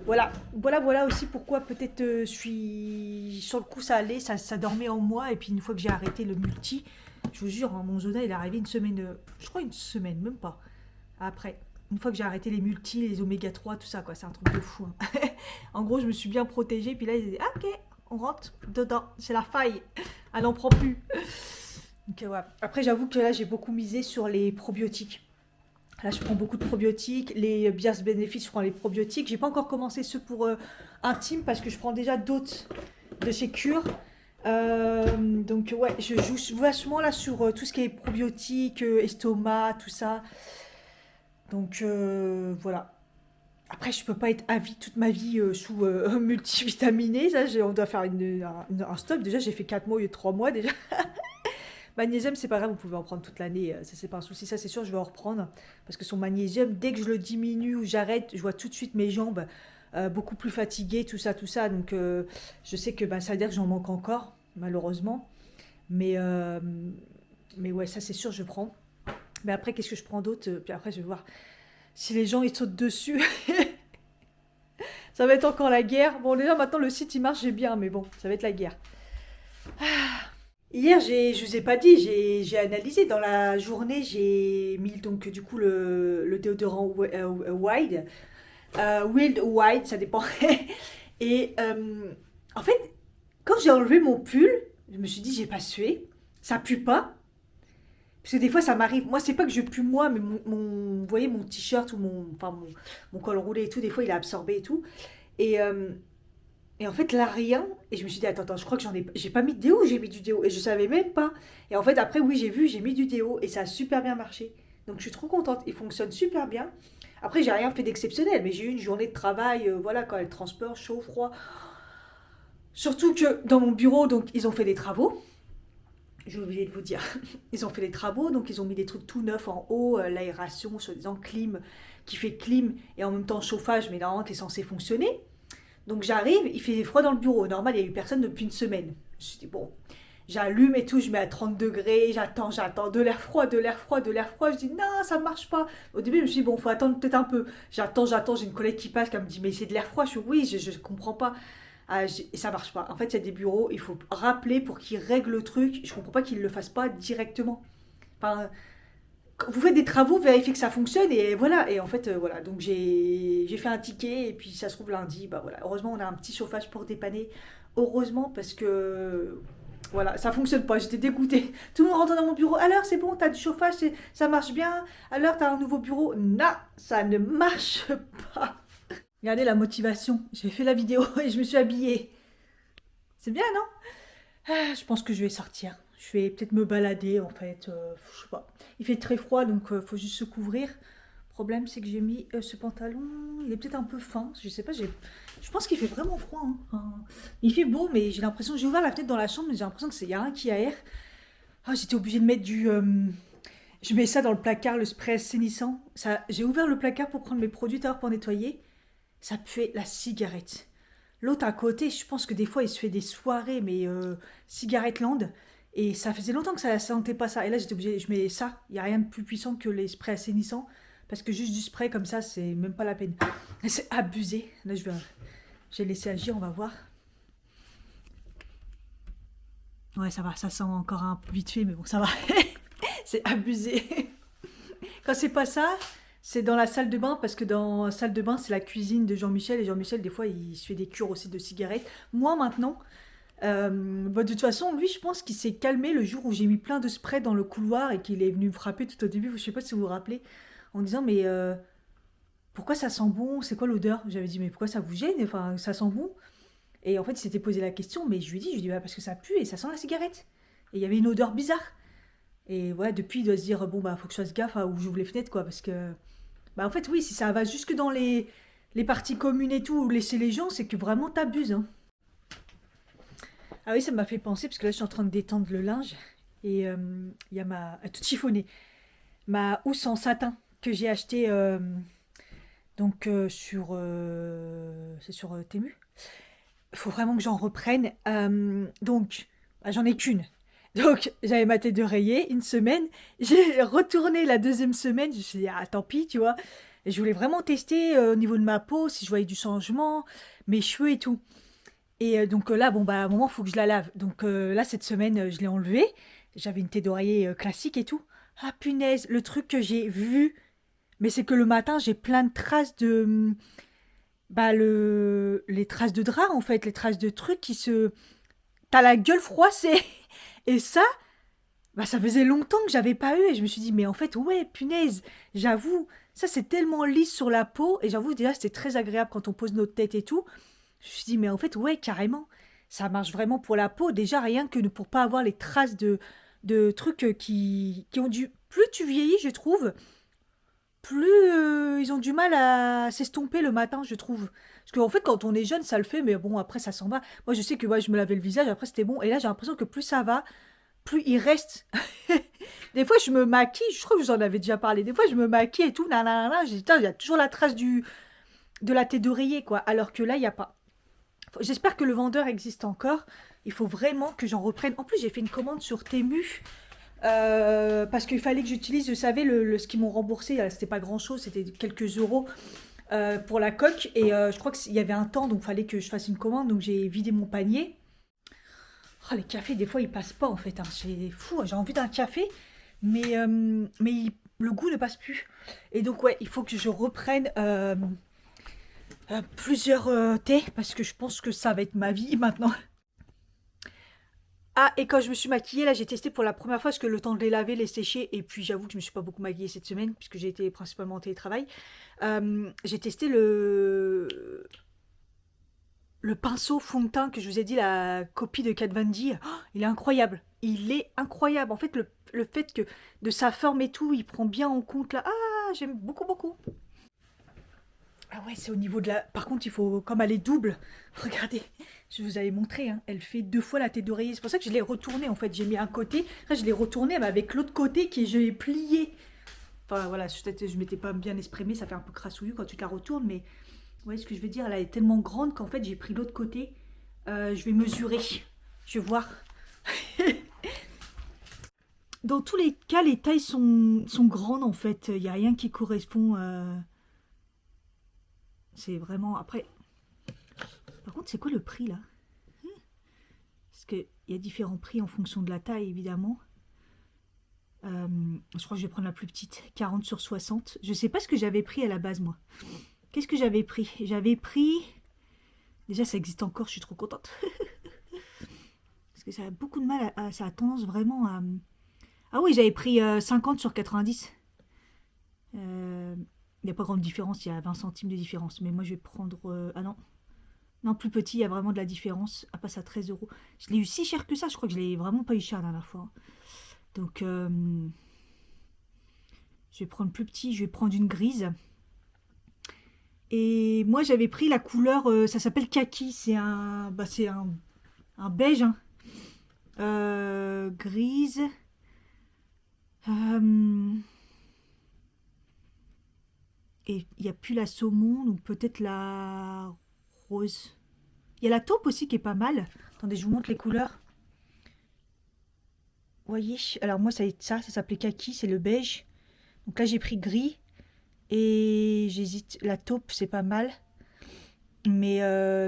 voilà aussi pourquoi peut-être je suis... Sur le coup, ça allait, ça dormait en moi. Et puis une fois que j'ai arrêté le multi, je vous jure, hein, mon zona, il est arrivé une semaine, je crois une semaine, même pas. Après, une fois que j'ai arrêté les multi, les oméga 3, tout ça, quoi, c'est un truc de fou. Hein. En gros, je me suis bien protégée. Puis là, ils disaient, ah, ok, on rentre dedans, c'est la faille. Elle n'en prend plus. Donc, ouais. Après, j'avoue que là, j'ai beaucoup misé sur les probiotiques. Là, je prends beaucoup de probiotiques. Les Bias Benefits, je prends les probiotiques. J'ai pas encore commencé ceux pour intime parce que je prends déjà d'autres de chez Cure. Donc, ouais, je joue vachement là sur tout ce qui est probiotiques, estomac, tout ça. Donc, voilà. Après, je peux pas être à vie toute ma vie sous multivitaminé. Ça, on doit faire un stop. Déjà, j'ai fait 4 mois au lieu de 3 mois déjà. Magnésium, c'est pas grave, vous pouvez en prendre toute l'année, ça c'est pas un souci, ça c'est sûr, je vais en reprendre. Parce que son magnésium, dès que je le diminue ou j'arrête, je vois tout de suite mes jambes beaucoup plus fatiguées, tout ça, tout ça. Donc je sais que ça veut dire que j'en manque encore, malheureusement. Mais, euh, mais ouais, ça c'est sûr, je prends. Mais après, qu'est-ce que je prends d'autre? Puis après, je vais voir si les gens ils sautent dessus. Ça va être encore la guerre. Bon, déjà maintenant le site il marche, j'ai bien, mais bon, ça va être la guerre. Hier, je vous ai pas dit, j'ai analysé dans la journée, j'ai mis donc du coup le déodorant Wild, Wild ou Wild, ça dépend. Et en fait, quand j'ai enlevé mon pull, je me suis dit j'ai pas sué, ça pue pas, parce que des fois ça m'arrive. Moi, c'est pas que je pue moi, mais vous voyez mon t-shirt ou mon col roulé et tout, des fois il a absorbé et tout. Et et en fait, là, rien. Et je me suis dit, attends, je crois que j'ai pas mis de déo, j'ai mis du déo. Et je savais même pas. Et en fait, après, oui, j'ai mis du déo. Et ça a super bien marché. Donc, je suis trop contente. Il fonctionne super bien. Après, j'ai rien fait d'exceptionnel. Mais j'ai eu une journée de travail, voilà, quand elle transport, chaud, froid. Surtout que dans mon bureau, donc, ils ont fait des travaux. J'ai oublié de vous dire. Ils ont fait des travaux. Donc, ils ont mis des trucs tout neufs en haut. L'aération, soi-disant clim, qui fait clim. Et en même temps, chauffage, mais normalement, qui est censé fonctionner. Donc j'arrive, il fait froid dans le bureau. Normal, il n'y a eu personne depuis une semaine. Je me suis dit, bon, j'allume et tout, je mets à 30 degrés, j'attends, de l'air froid, de l'air froid, de l'air froid. Je dis, non, ça ne marche pas. Au début, je me suis dit, bon, faut attendre peut-être un peu. J'attends, j'ai une collègue qui passe, qui me dit, mais c'est de l'air froid. Je suis, oui, je ne comprends pas. Et ça marche pas. En fait, il y a des bureaux, il faut rappeler pour qu'ils règlent le truc. Je comprends pas qu'ils ne le fassent pas directement. Enfin, quand vous faites des travaux, vérifiez que ça fonctionne et voilà. Et en fait, voilà. Donc j'ai fait un ticket et puis ça se trouve lundi. Bah voilà. Heureusement, on a un petit chauffage pour dépanner. Heureusement parce que voilà, ça fonctionne pas. J'étais dégoûtée. Tout le monde rentre dans mon bureau. Alors c'est bon, t'as du chauffage, ça marche bien. Alors t'as un nouveau bureau. Non, ça ne marche pas. Regardez la motivation. J'ai fait la vidéo et je me suis habillée. C'est bien, non? Je pense que je vais sortir. Je vais peut-être me balader en fait. Je sais pas. Il fait très froid donc faut juste se couvrir. Le problème c'est que j'ai mis ce pantalon. Il est peut-être un peu fin. Je sais pas. Je pense qu'il fait vraiment froid. Hein. Enfin, il fait beau mais j'ai l'impression. J'ai ouvert la fenêtre dans la chambre mais j'ai l'impression que c'est y a rien qui aère. Ah, j'étais obligée de mettre du. Je mets ça dans le placard, le spray assainissant. Ça, j'ai ouvert le placard pour prendre mes produits tout à l'heure pour nettoyer. Ça puait la cigarette. L'autre à côté, je pense que des fois, il se fait des soirées, mais cigarette land. Et ça faisait longtemps que ça ne sentait pas ça. Et là, j'étais obligée, je mets ça. Il n'y a rien de plus puissant que les sprays assainissants. Parce que juste du spray comme ça, c'est même pas la peine. C'est abusé. Là, j'ai laissé agir, on va voir. Ouais, ça va, ça sent encore un peu vite fait, mais bon, ça va. C'est abusé. Quand c'est pas ça, C'est dans la salle de bain, parce que dans la salle de bain, c'est la cuisine de Jean-Michel. Et Jean-Michel, des fois, il se fait des cures aussi de cigarettes. Moi, maintenant, bah, de toute façon, lui, je pense qu'il s'est calmé le jour où j'ai mis plein de spray dans le couloir et qu'il est venu me frapper tout au début. Je sais pas si vous vous rappelez, en disant, mais pourquoi ça sent bon? C'est quoi l'odeur? J'avais dit, mais pourquoi ça vous gêne? Enfin, ça sent bon. Et en fait, il s'était posé la question, mais je lui ai dit, bah, parce que ça pue et ça sent la cigarette. Et il y avait une odeur bizarre. Et ouais, depuis, il doit se dire, bon, bah, faut que je fasse gaffe à où j'ouvre les fenêtres, quoi, parce que, bah, en fait, oui, si ça va jusque dans les parties communes et tout, où laisser les gens, c'est que vraiment t'abuses, hein. Ah oui, ça m'a fait penser, parce que là, je suis en train de détendre le linge, et il y a tout chiffonné, ma housse en satin que j'ai acheté donc c'est sur Temu. Il faut vraiment que j'en reprenne. Donc, bah, j'en ai qu'une. Donc, j'avais ma tête d'oreiller une semaine. J'ai retourné la deuxième semaine. Je me suis dit, ah, tant pis, tu vois. Et je voulais vraiment tester au niveau de ma peau, si je voyais du changement, mes cheveux et tout. Et donc là, bon, bah, à un moment, il faut que je la lave. Donc là, cette semaine, je l'ai enlevée. J'avais une tête d'oreiller classique et tout. Ah, punaise, le truc que j'ai vu, mais c'est que le matin, j'ai plein de traces de, bah, les traces de drap, en fait, les traces de trucs qui se... T'as la gueule froissée. Et ça, bah, ça faisait longtemps que j'avais pas eu. Et je me suis dit, mais en fait, ouais, punaise, j'avoue, ça c'est tellement lisse sur la peau. Et j'avoue, déjà, c'était très agréable quand on pose notre tête et tout. Je me suis dit, mais en fait, ouais, carrément, ça marche vraiment pour la peau. Déjà, rien que pour pas avoir les traces de trucs qui ont du... Plus tu vieillis, je trouve, plus ils ont du mal à s'estomper le matin, je trouve. Parce qu'en fait, quand on est jeune, ça le fait, mais bon, après, ça s'en va. Moi, je sais que ouais, je me lavais le visage, après, c'était bon. Et là, j'ai l'impression que plus ça va, plus il reste. Des fois, je me maquille, je crois que vous en avez déjà parlé. Des fois, je me maquille et tout, nanana, j'ai dit, putain, il y a toujours la trace de la tête d'oreiller, quoi. Alors que là, il n'y a pas. J'espère que le vendeur existe encore. Il faut vraiment que j'en reprenne. En plus, j'ai fait une commande sur Temu. Parce qu'il fallait que j'utilise, vous savez, ce qu'ils m'ont remboursé, c'était pas grand chose, c'était quelques euros pour la coque. Et je crois qu'il y avait un temps, donc il fallait que je fasse une commande. Donc j'ai vidé mon panier. Oh, les cafés, des fois, ils passent pas en fait, hein. C'est fou, j'ai envie d'un café, mais le goût ne passe plus. Et donc, ouais, il faut que je reprenne plusieurs thés parce que je pense que ça va être ma vie maintenant. Ah, et quand je me suis maquillée, là, j'ai testé pour la première fois parce que le temps de les laver, les sécher, et puis j'avoue que je me suis pas beaucoup maquillée cette semaine puisque j'ai été principalement en télétravail. J'ai testé le pinceau fond de teint que je vous ai dit, la copie de Kat Von D. Oh, il est incroyable. Il est incroyable. En fait, le fait que de sa forme et tout, il prend bien en compte là. Ah, j'aime beaucoup, beaucoup. Ah ouais, c'est au niveau de la... Par contre, il faut comme elle est double. Regardez, je vous avais montré, hein, elle fait deux fois la tête d'oreiller. C'est pour ça que je l'ai retournée en fait. J'ai mis un côté, après je l'ai retournée mais avec l'autre côté qui je l'ai plié. Enfin voilà, peut-être je m'étais pas bien exprimée, ça fait un peu crassouillou quand tu te la retournes, mais vous voyez ce que je veux dire, elle est tellement grande qu'en fait j'ai pris l'autre côté. Je vais mesurer, je vais voir. Dans tous les cas, les tailles sont grandes en fait. Il n'y a rien qui correspond. C'est vraiment... Après, par contre, c'est quoi le prix là? Parce qu'il y a différents prix en fonction de la taille évidemment. Je crois que je vais prendre la plus petite, 40 sur 60. Je sais pas ce que j'avais pris à la base moi. Qu'est-ce que j'avais pris? J'avais pris... Déjà ça existe encore, je suis trop contente. Parce que ça a beaucoup de mal ça a tendance vraiment à... Ah oui, j'avais pris 50 sur 90. Il n'y a pas grande différence, il y a 20 centimes de différence. Mais moi je vais prendre... ah non. Non, plus petit, il y a vraiment de la différence. Ah, passe à 13 euros. Je l'ai eu si cher que ça, je crois que je l'ai vraiment pas eu cher la dernière fois. Donc, je vais prendre plus petit, je vais prendre une grise. Et moi, j'avais pris la couleur, ça s'appelle kaki. C'est un beige, hein. Grise. Et il n'y a plus la saumon, donc peut-être la rose. Il y a la taupe aussi qui est pas mal. Attendez, je vous montre les couleurs. Vous voyez, alors moi ça s'appelait kaki, c'est le beige. Donc là j'ai pris gris. Et j'hésite, la taupe c'est pas mal. Mais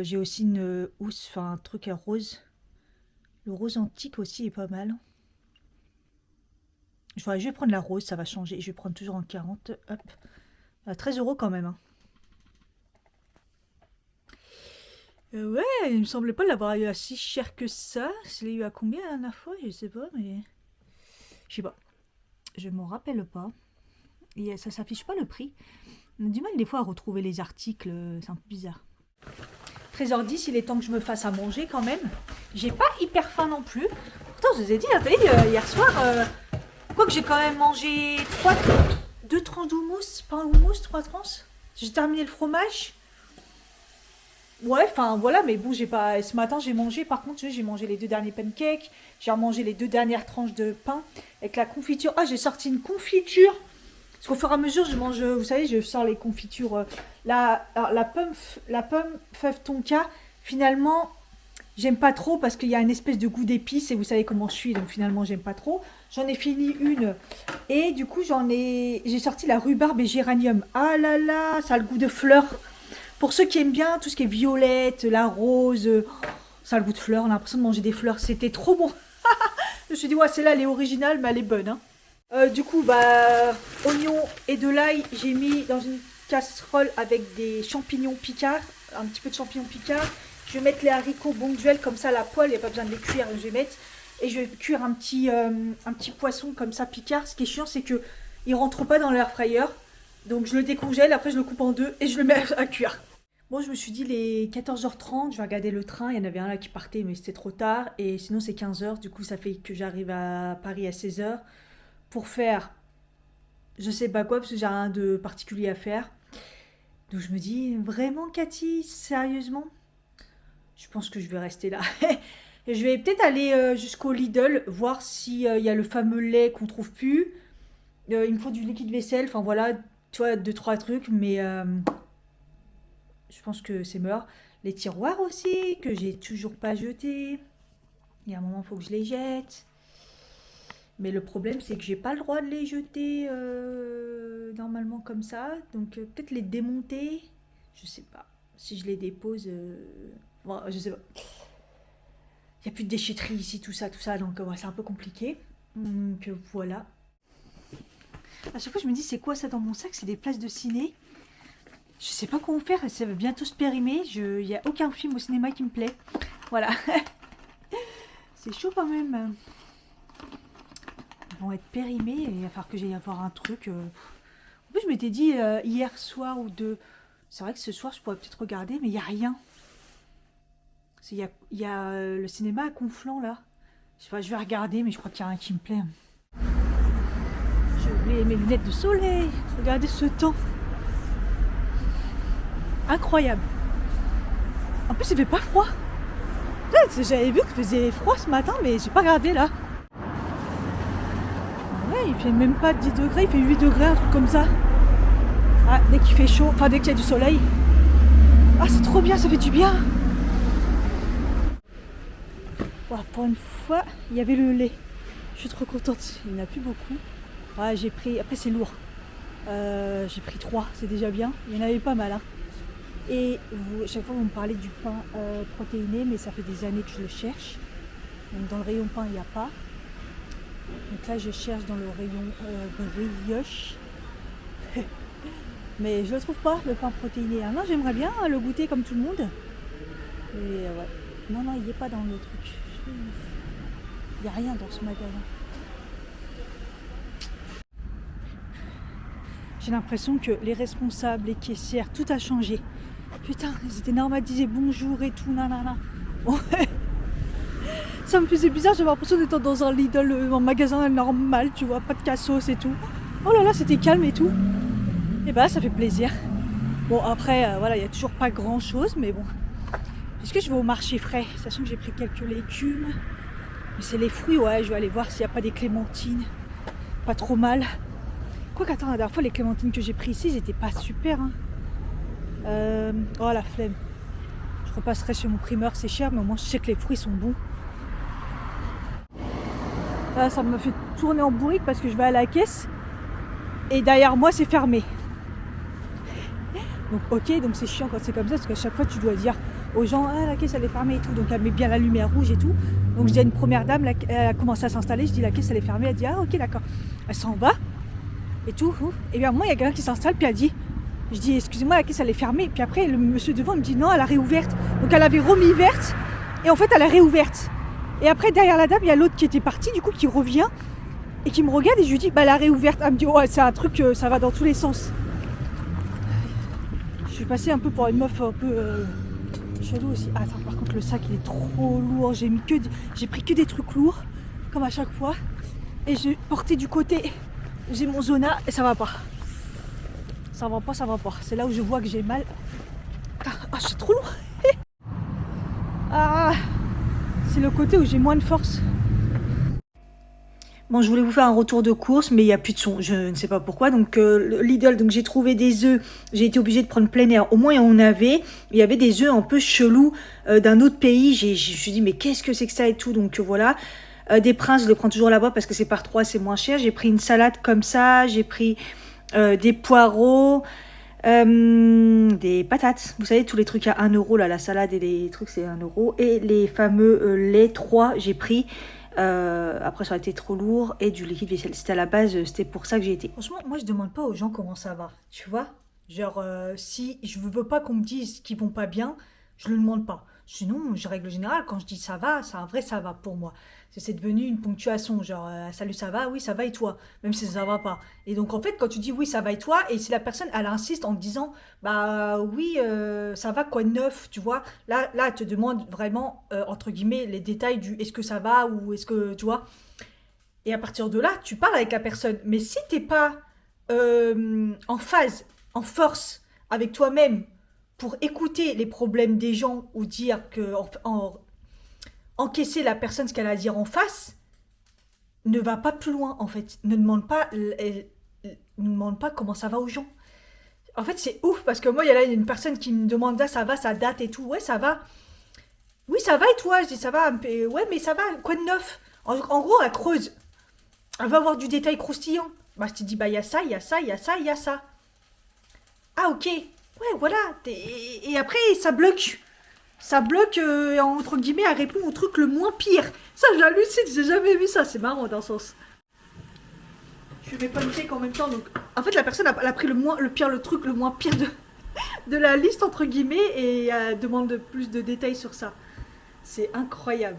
j'ai aussi une housse, enfin un truc à rose. Le rose antique aussi est pas mal. Je vais prendre la rose, ça va changer. Je vais prendre toujours en 40. Hop. À 13 € quand même. Hein. Ouais, il me semblait pas l'avoir eu à si cher que ça. Je l'ai eu à combien la dernière fois? Je sais pas, mais... Je sais pas. Je m'en rappelle pas. Et ça s'affiche pas le prix. On a du mal des fois à retrouver les articles. C'est un peu bizarre. 13h10, il est temps que je me fasse à manger quand même. J'ai pas hyper faim non plus. Pourtant, je vous ai dit, Nathalie, hier soir... Quoique j'ai quand même mangé 2 tranches d'houmous. Pas un houmous, 3 tranches. J'ai terminé le fromage. Ouais, enfin voilà, mais bon, j'ai pas. Ce matin, j'ai mangé, par contre, j'ai mangé les 2 derniers pancakes, j'ai mangé les 2 dernières tranches de pain avec la confiture. Ah, j'ai sorti une confiture. Parce qu'au fur et à mesure, je mange, vous savez, je sors les confitures. La pomme fève tonka, finalement, j'aime pas trop parce qu'il y a une espèce de goût d'épices et vous savez comment je suis, donc finalement, j'aime pas trop. J'en ai fini une et du coup, j'ai sorti la rhubarbe et géranium. Ah là là, ça a le goût de fleurs. Pour ceux qui aiment bien tout ce qui est violette, la rose, ça a le goût de fleurs, on a l'impression de manger des fleurs, c'était trop bon. Je me suis dit, ouais, celle-là, elle est originale, mais elle est bonne. Hein. Du coup, oignons et de l'ail, j'ai mis dans une casserole avec des champignons picards, un petit peu de champignons picards. Je vais mettre les haricots bonduels comme ça à la poêle, il n'y a pas besoin de les cuire, je vais mettre. Et je vais cuire un petit poisson comme ça picard. Ce qui est chiant, c'est qu'il ne rentre pas dans l'air fryer. Donc je le décongèle, après je le coupe en 2 et je le mets à cuire. Bon, je me suis dit, les 14h30, je vais regarder le train. Il y en avait un là qui partait, mais c'était trop tard. Et sinon, c'est 15h. Du coup, ça fait que j'arrive à Paris à 16h pour faire je sais pas quoi, parce que j'ai rien de particulier à faire. Donc, je me dis, vraiment, Cathy, sérieusement? Je pense que je vais rester là. Et je vais peut-être aller jusqu'au Lidl, voir s'il y a le fameux lait qu'on trouve plus. Il me faut du liquide vaisselle. Enfin, voilà, tu vois, 2-3 trucs, mais... je pense que c'est mort. Les tiroirs aussi, que j'ai toujours pas jetés. Il y a un moment, il faut que je les jette. Mais le problème, c'est que j'ai pas le droit de les jeter normalement comme ça. Donc peut-être les démonter. Je sais pas. Si je les dépose... Bon, je sais pas. Il n'y a plus de déchetterie ici, tout ça. Donc ouais, c'est un peu compliqué. Donc voilà. À chaque fois, je me dis, c'est quoi ça dans mon sac? C'est des places de ciné. Je sais pas comment faire, ça va bientôt se périmer. Il n'y a aucun film au cinéma qui me plaît. Voilà. C'est chaud quand même. Ils vont être périmés et il va falloir que j'aille avoir un truc. En plus, je m'étais dit hier soir ou deux. C'est vrai que ce soir, je pourrais peut-être regarder, mais il n'y a rien. Il y a le cinéma à Conflans là. Je vais regarder, mais je crois qu'il y a rien qui me plaît. J'ai oublié mes lunettes de soleil. Regardez ce temps. Incroyable. En plus, il fait pas froid. J'avais vu qu'il faisait froid ce matin, mais j'ai pas regardé là. Ouais, il fait même pas 10 degrés, il fait 8 degrés, un truc comme ça. Ah, dès qu'il fait chaud, enfin dès qu'il y a du soleil. Ah, c'est trop bien, ça fait du bien. Ouais, pour une fois, il y avait le lait. Je suis trop contente. Il n'y en a plus beaucoup. Ouais, j'ai pris. Après, c'est lourd. J'ai pris 3, c'est déjà bien. Il y en avait pas mal. Hein. Et chaque fois, vous me parlez du pain protéiné, mais ça fait des années que je le cherche. Donc, dans le rayon pain, il n'y a pas. Donc là, je cherche dans le rayon brioche. Mais je le trouve pas, le pain protéiné. Ah non, j'aimerais bien le goûter comme tout le monde. Mais ouais. Non, il n'y est pas dans le truc. Il n'y a rien dans ce magasin. J'ai l'impression que les responsables, les caissières, tout a changé. Putain, ils étaient normalisés, bonjour et tout, nanana. Bon, ça me faisait bizarre, j'avais l'impression d'être dans un Lidl, un magasin normal, tu vois, pas de cassos et tout. Oh là là, c'était calme et tout. Et bah, ça fait plaisir. Bon, après, voilà, il n'y a toujours pas grand chose, mais bon. Est-ce que je vais au marché frais, sachant que j'ai pris quelques légumes. Mais c'est les fruits, ouais, je vais aller voir s'il n'y a pas des clémentines. Pas trop mal. Quoique, attends, la dernière fois, les clémentines que j'ai pris ici, ils étaient pas super. Hein. Oh, la flemme. Je repasserai chez mon primeur, c'est cher, mais au moins je sais que les fruits sont bons. Là, ça me fait tourner en bourrique parce que je vais à la caisse. Et derrière moi, c'est fermé. Donc, ok, donc c'est chiant quand c'est comme ça, parce qu'à chaque fois, tu dois dire aux gens, ah, la caisse, elle est fermée et tout. Donc, elle met bien la lumière rouge et tout. Donc, je dis à une première dame, elle a commencé à s'installer. Je dis, la caisse, elle est fermée. Elle dit, ah, ok, d'accord. Elle s'en va. Et tout. Et bien, à un moment, il y a quelqu'un qui s'installe, puis elle dit, Je dis, excusez-moi, la caisse, elle est fermée. Puis après, le monsieur devant me dit, non, elle a réouverte. Donc elle avait remis verte. Et en fait, elle a réouverte. Et après, derrière la dame, il y a l'autre qui était parti, du coup, qui revient. Et qui me regarde et je lui dis, bah, elle a réouverte. Elle me dit, ouais, c'est un truc, ça va dans tous les sens. Je suis passée un peu pour une meuf un peu chelou aussi. Ah, attends, par contre, le sac, il est trop lourd. J'ai pris que des trucs lourds, comme à chaque fois. Et j'ai porté du côté, j'ai mon zona et ça va pas. Ça va pas, ça va pas. C'est là où je vois que j'ai mal. Ah, c'est trop lourd. Ah, c'est le côté où j'ai moins de force. Bon, je voulais vous faire un retour de course, mais il n'y a plus de son. Je ne sais pas pourquoi. Donc, Lidl, donc j'ai trouvé des œufs. J'ai été obligée de prendre plein air. Au moins, il y avait des œufs un peu chelous d'un autre pays. Je me suis dit, mais qu'est-ce que c'est que ça et tout. Donc, voilà. Des princes, je les prends toujours là-bas parce que c'est par 3, c'est moins cher. J'ai pris une salade comme ça. J'ai pris des poireaux. Des patates, vous savez tous les trucs à 1 euro là, la salade et les trucs c'est 1 euro, et les fameux laits 3 j'ai pris, après ça a été trop lourd, et du liquide vaisselle, c'était à la base, c'était pour ça que j'ai été. Franchement moi je demande pas aux gens comment ça va, tu vois, genre si je veux pas qu'on me dise qu'ils vont pas bien, je le demande pas, sinon je règle générale quand je dis ça va, c'est un vrai ça va pour moi. C'est devenu une ponctuation, genre salut ça va, oui ça va et toi, même si ça va pas. Et donc en fait quand tu dis oui ça va et toi, et si la personne elle insiste en te disant bah oui ça va quoi de neuf, tu vois, là elle te demande vraiment entre guillemets les détails du est-ce que ça va ou est-ce que tu vois. Et à partir de là tu parles avec la personne. Mais si t'es pas en phase, en force avec toi-même pour écouter les problèmes des gens ou dire que encaisser la personne ce qu'elle a à dire en face, ne va pas plus loin en fait. Ne demande pas comment ça va aux gens. En fait c'est ouf parce que moi il y a là une personne qui me demande là ça va, ça date et tout. Ouais ça va. Oui ça va et toi? Je dis ça va. Ouais mais ça va, quoi de neuf? En gros elle creuse. Elle va avoir du détail croustillant. Bah je te dis bah il y a ça, il y a ça, il y a ça, il y a ça. Ah ok. Ouais voilà. Et après ça bloque. Ça bloque, entre guillemets, à répondre au truc le moins pire. Ça, j'hallucine, j'ai jamais vu ça. C'est marrant, dans le sens. Je vais paniquer en même temps. Donc, en fait, la personne a pris le truc le moins pire de la liste, entre guillemets, et demande plus de détails sur ça. C'est incroyable.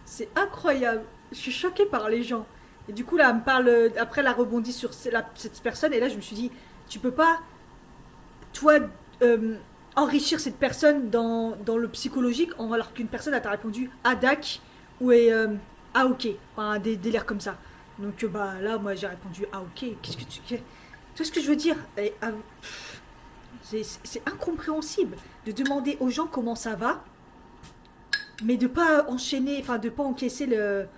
C'est incroyable. Je suis choquée par les gens. Et du coup, là, elle me parle. Après, elle a rebondi sur cette personne. Et là, je me suis dit, tu peux pas, toi, enrichir cette personne dans le psychologique alors qu'une personne a t'a répondu ADAC ou ah ok, enfin, des délires comme ça. Donc bah là moi j'ai répondu ah ok, qu'est-ce que tu vois ce que je veux dire. C'est incompréhensible de demander aux gens comment ça va mais de pas enchaîner, enfin de pas encaisser les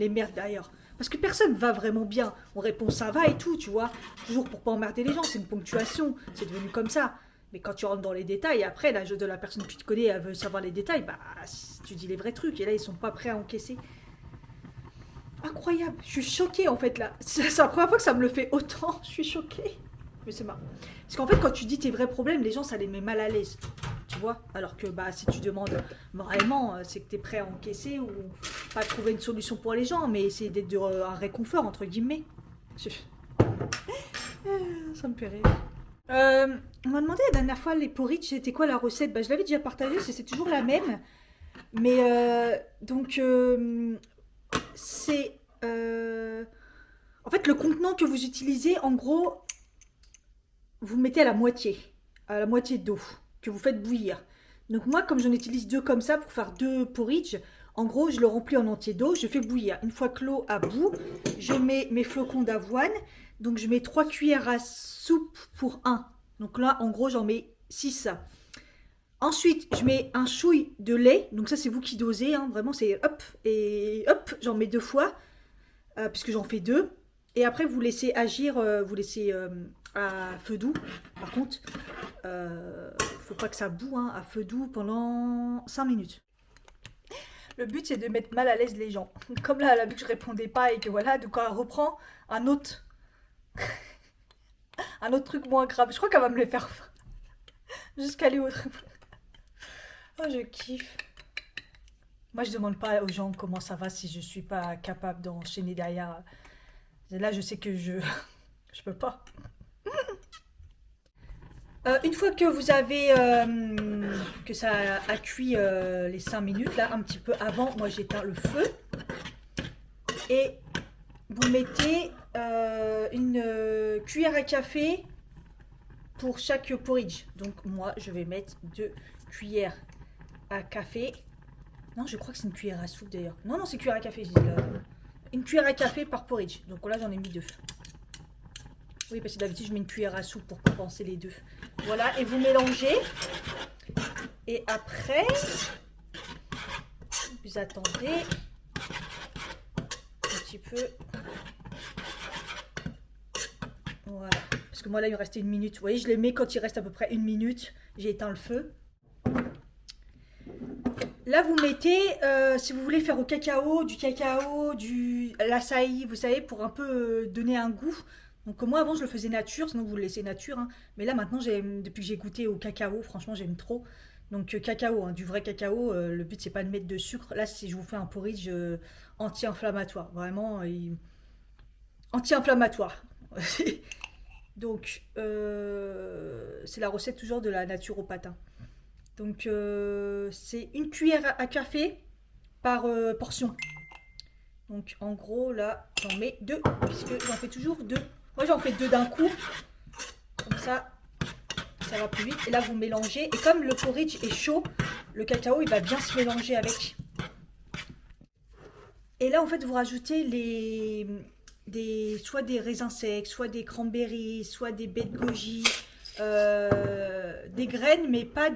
merdes derrière. Parce que personne va vraiment bien. On répond ça va et tout, tu vois. Toujours pour pas emmerder les gens, c'est une ponctuation. C'est devenu comme ça. Mais quand tu rentres dans les détails, après, la de la personne que tu connais, elle veut savoir les détails, bah, tu dis les vrais trucs. Et là, ils sont pas prêts à encaisser. Incroyable. Je suis choquée, en fait, là. C'est la première fois que ça me le fait autant. Je suis choquée. Mais c'est marrant. Parce qu'en fait, quand tu dis tes vrais problèmes, les gens, ça les met mal à l'aise. Tu vois. Alors que bah, si tu demandes vraiment, c'est que tu es prêt à encaisser ou pas trouver une solution pour les gens, mais essayer d'être un réconfort, entre guillemets. Ça me fait rire. On m'a demandé la dernière fois les porridge, c'était quoi la recette? Bah, je l'avais déjà partagée, c'est toujours la même. Mais donc, c'est... en fait, le contenant que vous utilisez, en gros, vous mettez à la moitié d'eau que vous faites bouillir. Donc moi, comme j'en utilise 2 comme ça pour faire 2 porridge, en gros, je le remplis en entier d'eau, je fais bouillir. Une fois que l'eau a bout, je mets mes flocons d'avoine. Donc je mets 3 cuillères à soupe pour 1. Donc là, en gros, j'en mets 6. Ensuite, je mets un chouille de lait. Donc ça, c'est vous qui dosez. Hein. Vraiment, c'est hop et hop. J'en mets 2 fois, puisque j'en fais 2. Et après, vous laissez agir, vous laissez à feu doux. Par contre, faut pas que ça boue, hein, à feu doux pendant 5 minutes. Le but, c'est de mettre mal à l'aise les gens. Comme là, elle a vu que je répondais pas et que voilà, donc elle reprend un autre truc moins grave. Je crois qu'elle va me le faire jusqu'à aller au Oh, je kiffe. Moi, je demande pas aux gens comment ça va si je suis pas capable d'enchaîner derrière. Là, je sais que je peux pas. Une fois que vous avez que ça a cuit les 5 minutes, là, un petit peu avant, moi j'éteins le feu. Et vous mettez une cuillère à café pour chaque porridge. Donc moi je vais mettre 2 cuillères à café. Non, je crois que c'est une cuillère à soupe d'ailleurs. Non, non, c'est cuillère à café. Une cuillère à café par porridge. Donc là j'en ai mis 2. Oui, parce que d'habitude je mets une cuillère à soupe pour compenser les 2. Voilà, et vous mélangez. Et après, vous attendez un petit peu. Voilà. Parce que moi là il me restait 1 minute. Vous voyez, je les mets quand il reste à peu près 1 minute. J'ai éteint le feu. Là vous mettez, si vous voulez faire au cacao, du l'açaï, vous savez, pour un peu donner un goût. Donc moi avant je le faisais nature, sinon vous le laissez nature. Hein. Mais là maintenant, depuis que j'ai goûté au cacao, franchement j'aime trop. Donc cacao, hein, du vrai cacao, le but c'est pas de mettre de sucre. Là si je vous fais un porridge anti-inflammatoire, vraiment anti-inflammatoire. Donc c'est la recette toujours de la naturopathe. Hein. Donc c'est 1 cuillère à café par portion. Donc en gros là j'en mets 2 puisque j'en fais toujours 2. Moi j'en fais 2 d'un coup. Comme ça va plus vite. Et là vous mélangez. Et comme le porridge est chaud, le cacao il va bien se mélanger avec. Et là en fait vous rajoutez soit des raisins secs, soit des cranberries, soit des baies de goji, des graines, mais pas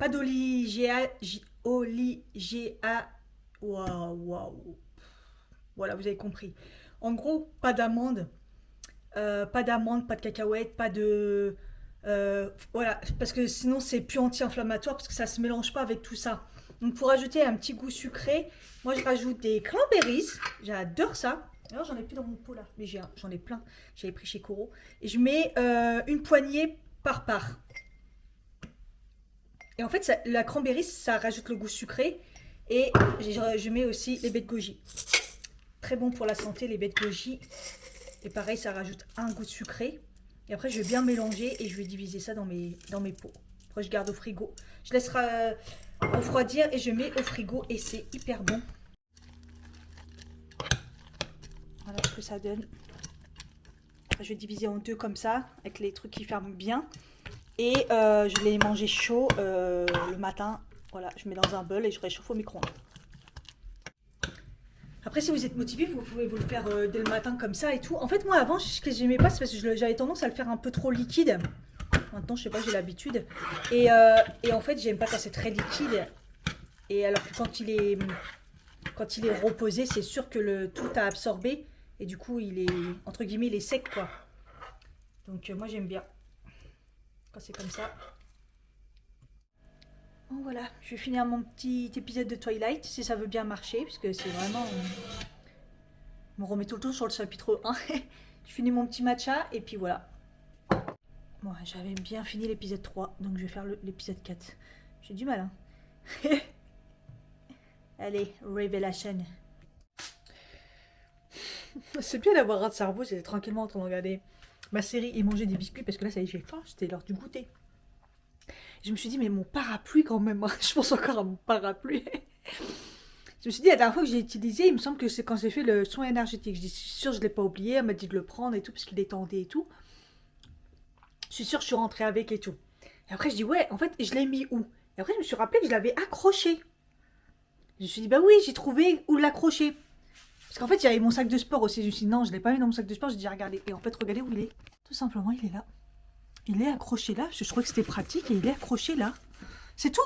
d'oligéa. Waouh. Voilà, vous avez compris. En gros, pas d'amandes, pas de cacahuètes, pas de... voilà, parce que sinon c'est plus anti-inflammatoire, parce que ça se mélange pas avec tout ça. Donc pour ajouter un petit goût sucré, moi je rajoute des cranberries, j'adore ça. Alors j'en ai plus dans mon pot là, mais j'en ai plein, j'avais pris chez Coro. Et je mets une poignée par part. Et en fait, la cranberry, ça rajoute le goût sucré. Et je mets aussi les baies de goji. Très bon pour la santé, les baies de goji. Et pareil, ça rajoute un goût de sucré. Et après, je vais bien mélanger et je vais diviser ça dans mes pots. Après, je garde au frigo. Je laisse refroidir et je mets au frigo et c'est hyper bon. Voilà ce que ça donne. Après, je vais diviser en 2 comme ça, avec les trucs qui ferment bien. Et je les manger chaud le matin. Voilà, je mets dans un bol et je réchauffe au micro-ondes. Après, si vous êtes motivé, vous pouvez vous le faire dès le matin comme ça et tout. En fait, moi, avant, ce que j'aimais pas, c'est parce que j'avais tendance à le faire un peu trop liquide. Maintenant, je sais pas, j'ai l'habitude. Et en fait, j'aime pas quand c'est très liquide. Et alors que quand il est reposé, c'est sûr que tout a absorbé. Et du coup, il est, entre guillemets, il est sec, quoi. Donc, moi, j'aime bien. Quand c'est comme ça. Bon, voilà, je vais finir mon petit épisode de Twilight, si ça veut bien marcher, puisque c'est vraiment... on me remet tout le temps sur le chapitre 1. Je finis mon petit matcha, et puis voilà. Bon, j'avais bien fini l'épisode 3, donc je vais faire l'épisode 4. J'ai du mal, hein. Allez, Revelation. C'est bien d'avoir un cerveau, c'est tranquillement en train de regarder ma série et manger des biscuits, parce que là, ça y est, j'ai faim, c'était l'heure du goûter. Je me suis dit, mais mon parapluie quand même, hein. Je pense encore à mon parapluie. Je me suis dit, la dernière fois que j'ai utilisé, il me semble que c'est quand j'ai fait le soin énergétique. Je suis sûre, je ne l'ai pas oublié, elle m'a dit de le prendre et tout, parce qu'il détendait et tout. Je suis sûre, je suis rentrée avec et tout. Et après, je dis, ouais, en fait, je l'ai mis où? Et après, je me suis rappelé que je l'avais accroché. Je me suis dit, bah oui, j'ai trouvé où l'accrocher. Parce qu'en fait, il y avait mon sac de sport aussi. Je me suis dit, non, je ne l'ai pas mis dans mon sac de sport, j'ai dit, regardez. Et en fait, regardez où il est. Tout simplement, il est là. Il est accroché là, parce que je trouvais que c'était pratique et il est accroché là. C'est tout.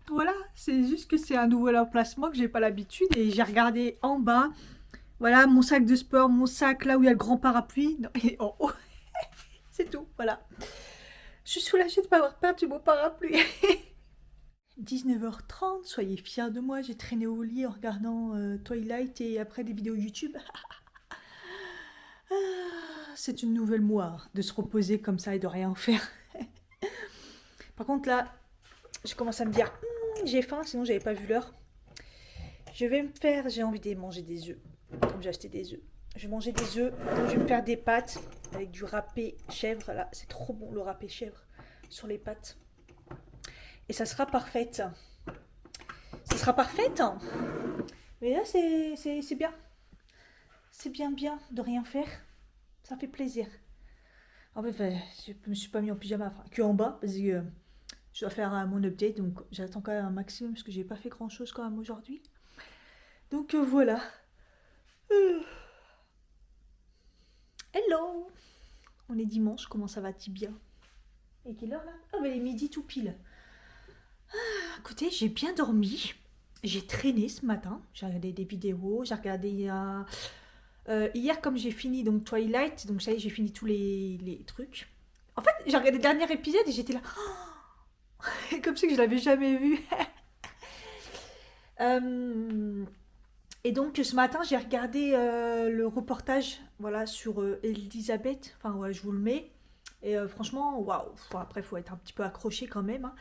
Voilà, c'est juste que c'est un nouvel emplacement que j'ai pas l'habitude et j'ai regardé en bas. Voilà, mon sac de sport, mon sac là où il y a le grand parapluie. Non, et en haut. C'est tout, voilà. Je suis soulagée de ne pas avoir perdu mon parapluie. 19h30, soyez fiers de moi. J'ai traîné au lit en regardant Twilight et après des vidéos YouTube. C'est une nouvelle moi de se reposer comme ça et de rien faire. Par contre là, je commence à me dire, j'ai faim, sinon j'avais pas vu l'heure. Je vais me faire, j'ai envie de manger des œufs, comme j'ai acheté des œufs. Je vais manger des œufs, donc je vais me faire des pâtes avec du râpé chèvre. Là, c'est trop bon le râpé chèvre sur les pâtes. Et ça sera parfaite. Ça sera parfaite. Mais là, c'est bien. C'est bien bien de rien faire. Ça fait plaisir. En fait, je me suis pas mis en pyjama, enfin, que en bas, parce que je dois faire mon update, donc j'attends quand même un maximum, parce que j'ai pas fait grand chose quand même aujourd'hui. Donc voilà. Euh, Hello. On est dimanche, comment ça va Tibia? Et quelle heure là? Ah bah il est midi tout pile. Écoutez, j'ai bien dormi. J'ai traîné ce matin. J'ai regardé des vidéos. J'ai regardé hier comme j'ai fini donc Twilight. Donc ça y est, j'ai fini tous les trucs. En fait, j'ai regardé le dernier épisode et j'étais là. Comme si que je l'avais jamais vu. Euh, et donc ce matin, j'ai regardé le reportage voilà, sur Elisabeth. Enfin, ouais, je vous le mets. Et franchement, waouh. Enfin, après, il faut être un petit peu accroché quand même, hein.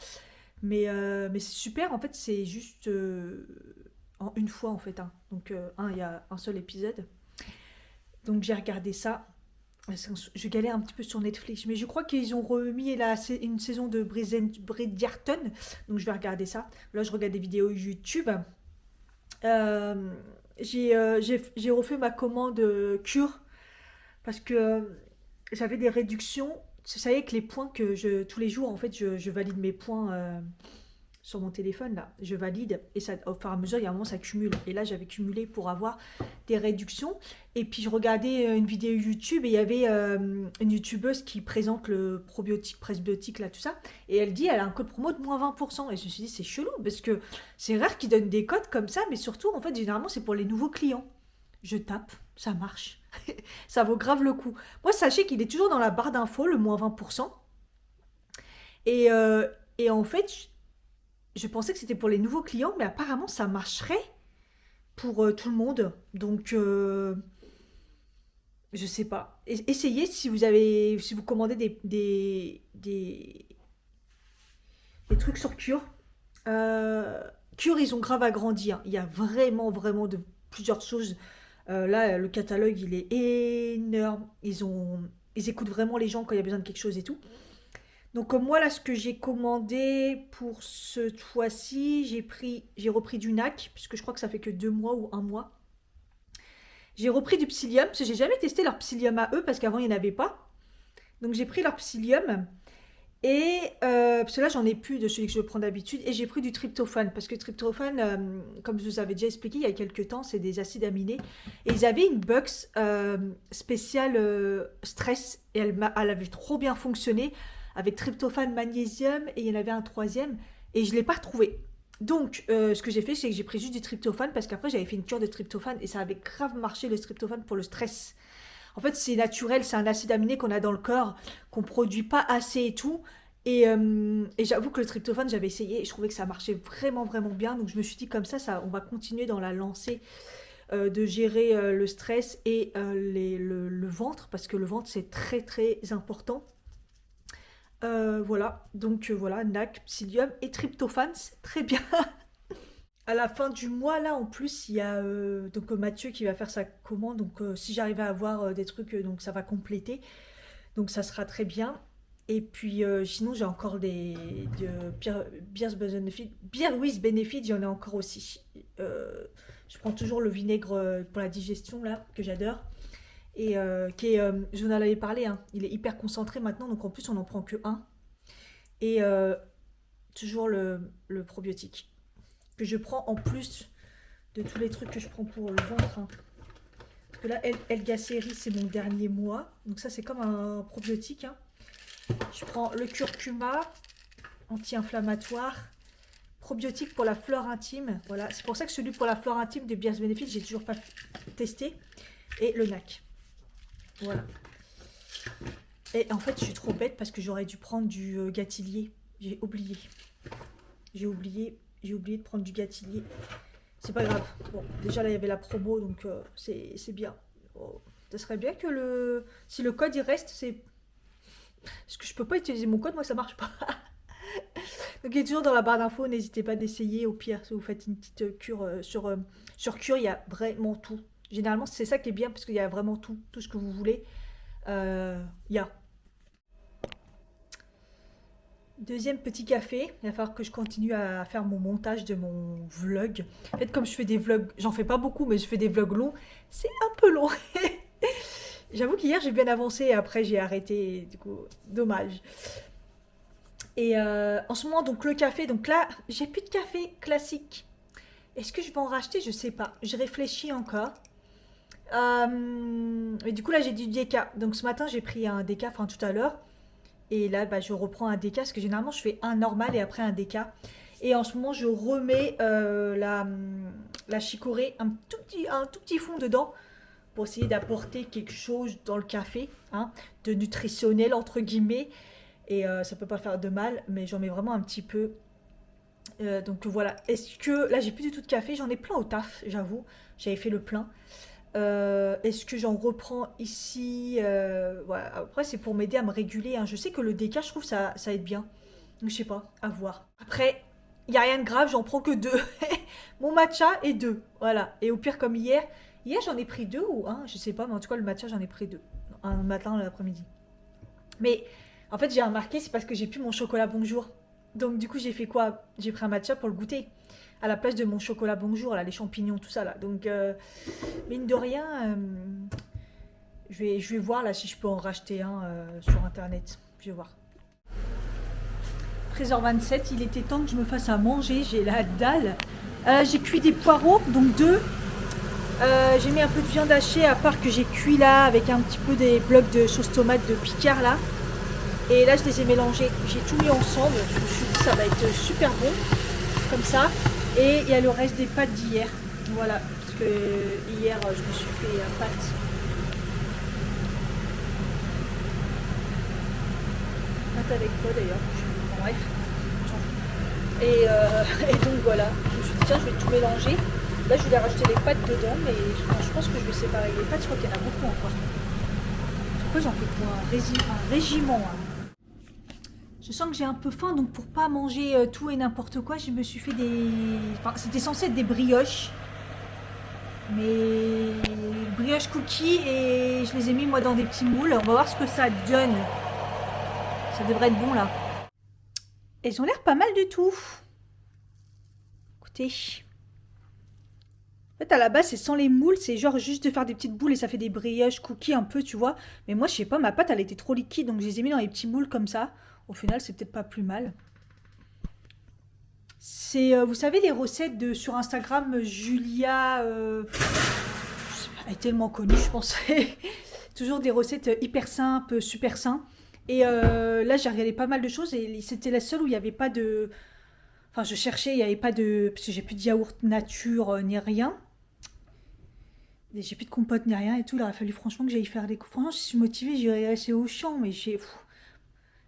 Mais c'est super, en fait, c'est juste en une fois, en fait, hein. Donc, il y a un seul épisode. Donc, j'ai regardé ça. Je galère un petit peu sur Netflix, mais je crois qu'ils ont remis une saison de Bridgerton. Donc, je vais regarder ça. Là, je regarde des vidéos YouTube. Euh, j'ai refait ma commande cure parce que j'avais des réductions. Vous savez que les points tous les jours, en fait, je valide mes points sur mon téléphone, là, je valide et ça, au fur et à mesure, il y a un moment, ça cumule. Et là, j'avais cumulé pour avoir des réductions. Et puis, je regardais une vidéo YouTube et il y avait une YouTubeuse qui présente le probiotique, presbiotique, là, tout ça. Et elle dit, elle a un code promo de moins 20%. Et je me suis dit, c'est chelou parce que c'est rare qu'ils donnent des codes comme ça, mais surtout, en fait, généralement, c'est pour les nouveaux clients. Je tape, ça marche. Ça vaut grave le coup. Moi, sachez qu'il est toujours dans la barre d'infos, le moins 20%. Et, euh, et en fait, je pensais que c'était pour les nouveaux clients, mais apparemment ça marcherait pour tout le monde. Donc, je sais pas. Essayez si vous commandez des trucs sur Cure. Euh, Cure, ils ont grave agrandi, hein. Il y a vraiment, vraiment de plusieurs choses. Là, le catalogue, il est énorme. Ils écoutent vraiment les gens quand il y a besoin de quelque chose et tout. Donc moi là ce que j'ai commandé pour ce fois-ci, j'ai repris du NAC puisque je crois que ça fait que 2 mois ou un mois. J'ai repris du Psyllium parce que j'ai jamais testé leur Psyllium à eux parce qu'avant il n'y en avait pas. Donc j'ai pris leur Psyllium et parce que là j'en ai plus de celui que je prends d'habitude et j'ai pris du tryptophane parce que tryptophane, comme je vous avais déjà expliqué il y a quelques temps, c'est des acides aminés et ils avaient une box spéciale stress et elle avait trop bien fonctionné avec tryptophane, magnésium et il y en avait un troisième et je ne l'ai pas retrouvé. Donc, ce que j'ai fait, c'est que j'ai pris juste du tryptophane parce qu'après j'avais fait une cure de tryptophane et ça avait grave marché le tryptophane pour le stress. En fait, c'est naturel, c'est un acide aminé qu'on a dans le corps, qu'on produit pas assez et tout. Et j'avoue que le tryptophane, j'avais essayé et je trouvais que ça marchait vraiment, vraiment bien. Donc je me suis dit comme ça on va continuer dans la lancée de gérer le stress et le ventre, parce que le ventre, c'est très, très important. Voilà, donc voilà, NAC, psyllium et tryptophane, c'est très bien. À la fin du mois, là, en plus, il y a donc Mathieu qui va faire sa commande. Donc, si j'arrive à avoir des trucs, donc ça va compléter. Donc, ça sera très bien. Et puis, sinon, j'ai encore Beers Benefit. Beer with Benefit, j'en ai encore aussi. Je prends toujours le vinaigre pour la digestion, là, que j'adore. Et je vous en avais parlé, hein, il est hyper concentré maintenant. Donc, en plus, on n'en prend que un. Et toujours le probiotique que je prends en plus de tous les trucs que je prends pour le ventre, hein. Parce que là, Elgacéry, c'est mon dernier mois. Donc ça, c'est comme un probiotique, hein. Je prends le curcuma, anti-inflammatoire, probiotique pour la flore intime. Voilà, c'est pour ça que celui pour la flore intime de Beers Benefit, j'ai toujours pas testé. Et le NAC. Voilà. Et en fait, je suis trop bête parce que j'aurais dû prendre du gâtillier. J'ai oublié. J'ai oublié de prendre du gâtillier. C'est pas grave. Bon, déjà là, il y avait la promo, donc c'est bien. Oh, ça serait bien que si le code il reste, c'est. Parce que je peux pas utiliser mon code, moi ça marche pas. Donc il est toujours dans la barre d'infos, n'hésitez pas d'essayer. Au pire, si vous faites une petite cure sur Cure, il y a vraiment tout. Généralement, c'est ça qui est bien parce qu'il y a vraiment tout ce que vous voulez. Il y a. Deuxième petit café, il va falloir que je continue à faire mon montage de mon vlog. En fait, comme je fais des vlogs, j'en fais pas beaucoup, mais je fais des vlogs longs, c'est un peu long. J'avoue qu'hier j'ai bien avancé et après j'ai arrêté, du coup, dommage. Et en ce moment, donc le café, donc là, j'ai plus de café classique. Est-ce que je vais en racheter? Je sais pas. Je réfléchis encore. Mais du coup, là, j'ai du déca. Donc ce matin, j'ai pris un déca, enfin tout à l'heure. Et là, bah, je reprends un déca, parce que généralement, je fais un normal et après un déca. Et en ce moment, je remets la chicorée, un tout petit fond dedans pour essayer d'apporter quelque chose dans le café, hein, de nutritionnel, entre guillemets. Et ça peut pas faire de mal, mais j'en mets vraiment un petit peu. Donc voilà. Est-ce que... Là, j'ai plus du tout de café. J'en ai plein au taf, j'avoue. J'avais fait le plein. Est-ce que j'en reprends ici? Voilà. Après, c'est pour m'aider à me réguler, hein. Je sais que le déca, je trouve ça aide bien. Donc, je sais pas, à voir. Après, il n'y a rien de grave, j'en prends que deux. Mon matcha et deux. Voilà. Et au pire, comme hier. Hier, j'en ai pris deux ou un, je sais pas, mais en tout cas, le matcha, j'en ai pris deux. Un matin, l'après-midi. Mais en fait, j'ai remarqué, c'est parce que j'ai plus mon chocolat bonjour. Donc, du coup, j'ai fait quoi? J'ai pris un matcha pour le goûter. À la place de mon chocolat bonjour, là, les champignons, tout ça, là. Donc, mine de rien, je vais voir là si je peux en racheter un sur internet. Je vais voir. 13h27, il était temps que je me fasse à manger. J'ai la dalle. J'ai cuit des poireaux, donc deux. J'ai mis un peu de viande hachée, à part que j'ai cuit là avec un petit peu des blocs de sauce tomate de Picard là. Et là, je les ai mélangés. J'ai tout mis ensemble. Je me suis dit, ça va être super bon. Comme ça. Et il y a le reste des pâtes d'hier. Voilà. Parce que hier, je me suis fait pâtes. Pâtes avec quoi d'ailleurs? Bon, bref. Et donc voilà. Je me suis dit, tiens, je vais tout mélanger. Là, je voulais rajouter les pâtes dedans. Mais je pense que je vais séparer les pâtes. Je crois qu'il y en a beaucoup encore. Pourquoi j'en fais pour un régiment, hein. Je sens que j'ai un peu faim, donc pour pas manger tout et n'importe quoi, je me suis fait des... Enfin, c'était censé être des brioches. Mais brioches cookies et je les ai mis moi dans des petits moules. On va voir ce que ça donne. Ça devrait être bon là. Elles ont l'air pas mal du tout. Écoutez. En fait, à la base, c'est sans les moules. C'est genre juste de faire des petites boules et ça fait des brioches cookies un peu, tu vois. Mais moi, je sais pas, ma pâte, elle était trop liquide. Donc, je les ai mis dans les petits moules comme ça. Au final, c'est peut-être pas plus mal. C'est, vous savez, les recettes de sur Instagram, Julia, je sais pas, elle est tellement connue, je pense. Toujours des recettes hyper simples, super sains. Et là, j'ai regardé pas mal de choses et c'était la seule où il n'y avait pas de. Enfin, je cherchais, il n'y avait pas de. Parce que j'ai plus de yaourt nature ni rien. Et j'ai plus de compote ni rien et tout. Il aurait fallu franchement que j'aille faire des. Franchement, je suis motivée, j'irai rester au champ, mais j'ai.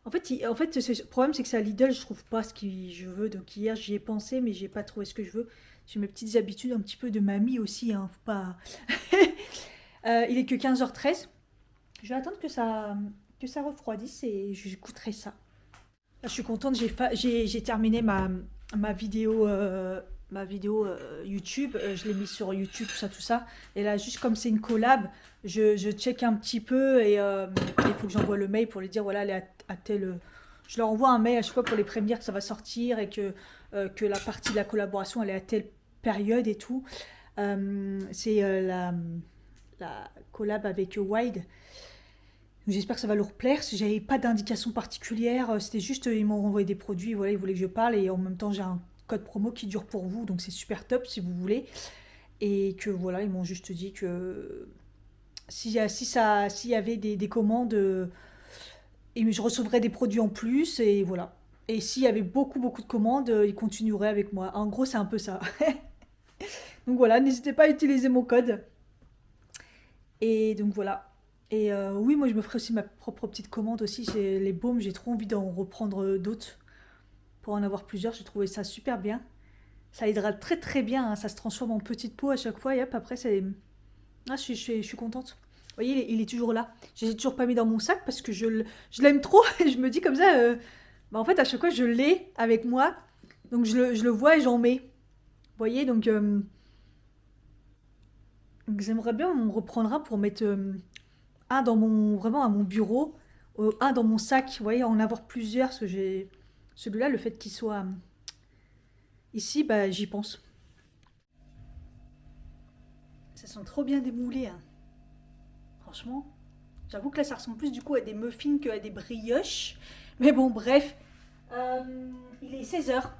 En fait, le problème, c'est que c'est à Lidl, je trouve pas ce que je veux. Donc hier, j'y ai pensé, mais j'ai pas trouvé ce que je veux. J'ai mes petites habitudes un petit peu de mamie aussi, hein, faut pas... Il est que 15h13. Je vais attendre que ça refroidisse et je goûterai ça. Là, je suis contente, j'ai terminé ma vidéo YouTube. Je l'ai mise sur YouTube, tout ça. Et là, juste comme c'est une collab, je check un petit peu et il faut que j'envoie le mail pour lui dire voilà, elle est à tel. Je leur envoie un mail à chaque fois pour les prévenir que ça va sortir et que la partie de la collaboration elle est à telle période et tout. C'est la collab avec Wide. J'espère que ça va leur plaire. Si j'avais pas d'indication particulière, c'était juste ils m'ont envoyé des produits, voilà, ils voulaient que je parle et en même temps j'ai un code promo qui dure pour vous, donc c'est super top si vous voulez. Et que voilà, ils m'ont juste dit que s'il y avait des commandes, et je recevrais des produits en plus et voilà. Et s'il y avait beaucoup de commandes, ils continueraient avec moi. En gros, c'est un peu ça. Donc voilà, n'hésitez pas à utiliser mon code. Et donc voilà. Et oui, moi je me ferai aussi ma propre petite commande aussi. J'ai les baumes, j'ai trop envie d'en reprendre d'autres pour en avoir plusieurs. J'ai trouvé ça super bien. Ça hydrate très bien, hein. Ça se transforme en petite peau à chaque fois et hop, après c'est... Ah, je suis contente. Vous voyez, il est toujours là. Je l'ai toujours pas mis dans mon sac parce que je l'aime trop. Et je me dis comme ça, bah en fait à chaque fois je l'ai avec moi. Donc je le vois et j'en mets. Vous voyez, donc Donc, j'aimerais bien me reprendre un pour mettre un dans mon, vraiment à mon bureau, un dans mon sac, vous voyez, en avoir plusieurs, parce que j'ai celui-là, le fait qu'il soit ici, bah j'y pense. Ça sent trop bien démoulé, hein. Franchement. J'avoue que là, ça ressemble plus du coup à des muffins qu'à des brioches. Mais bon, bref. Il est 16 heures.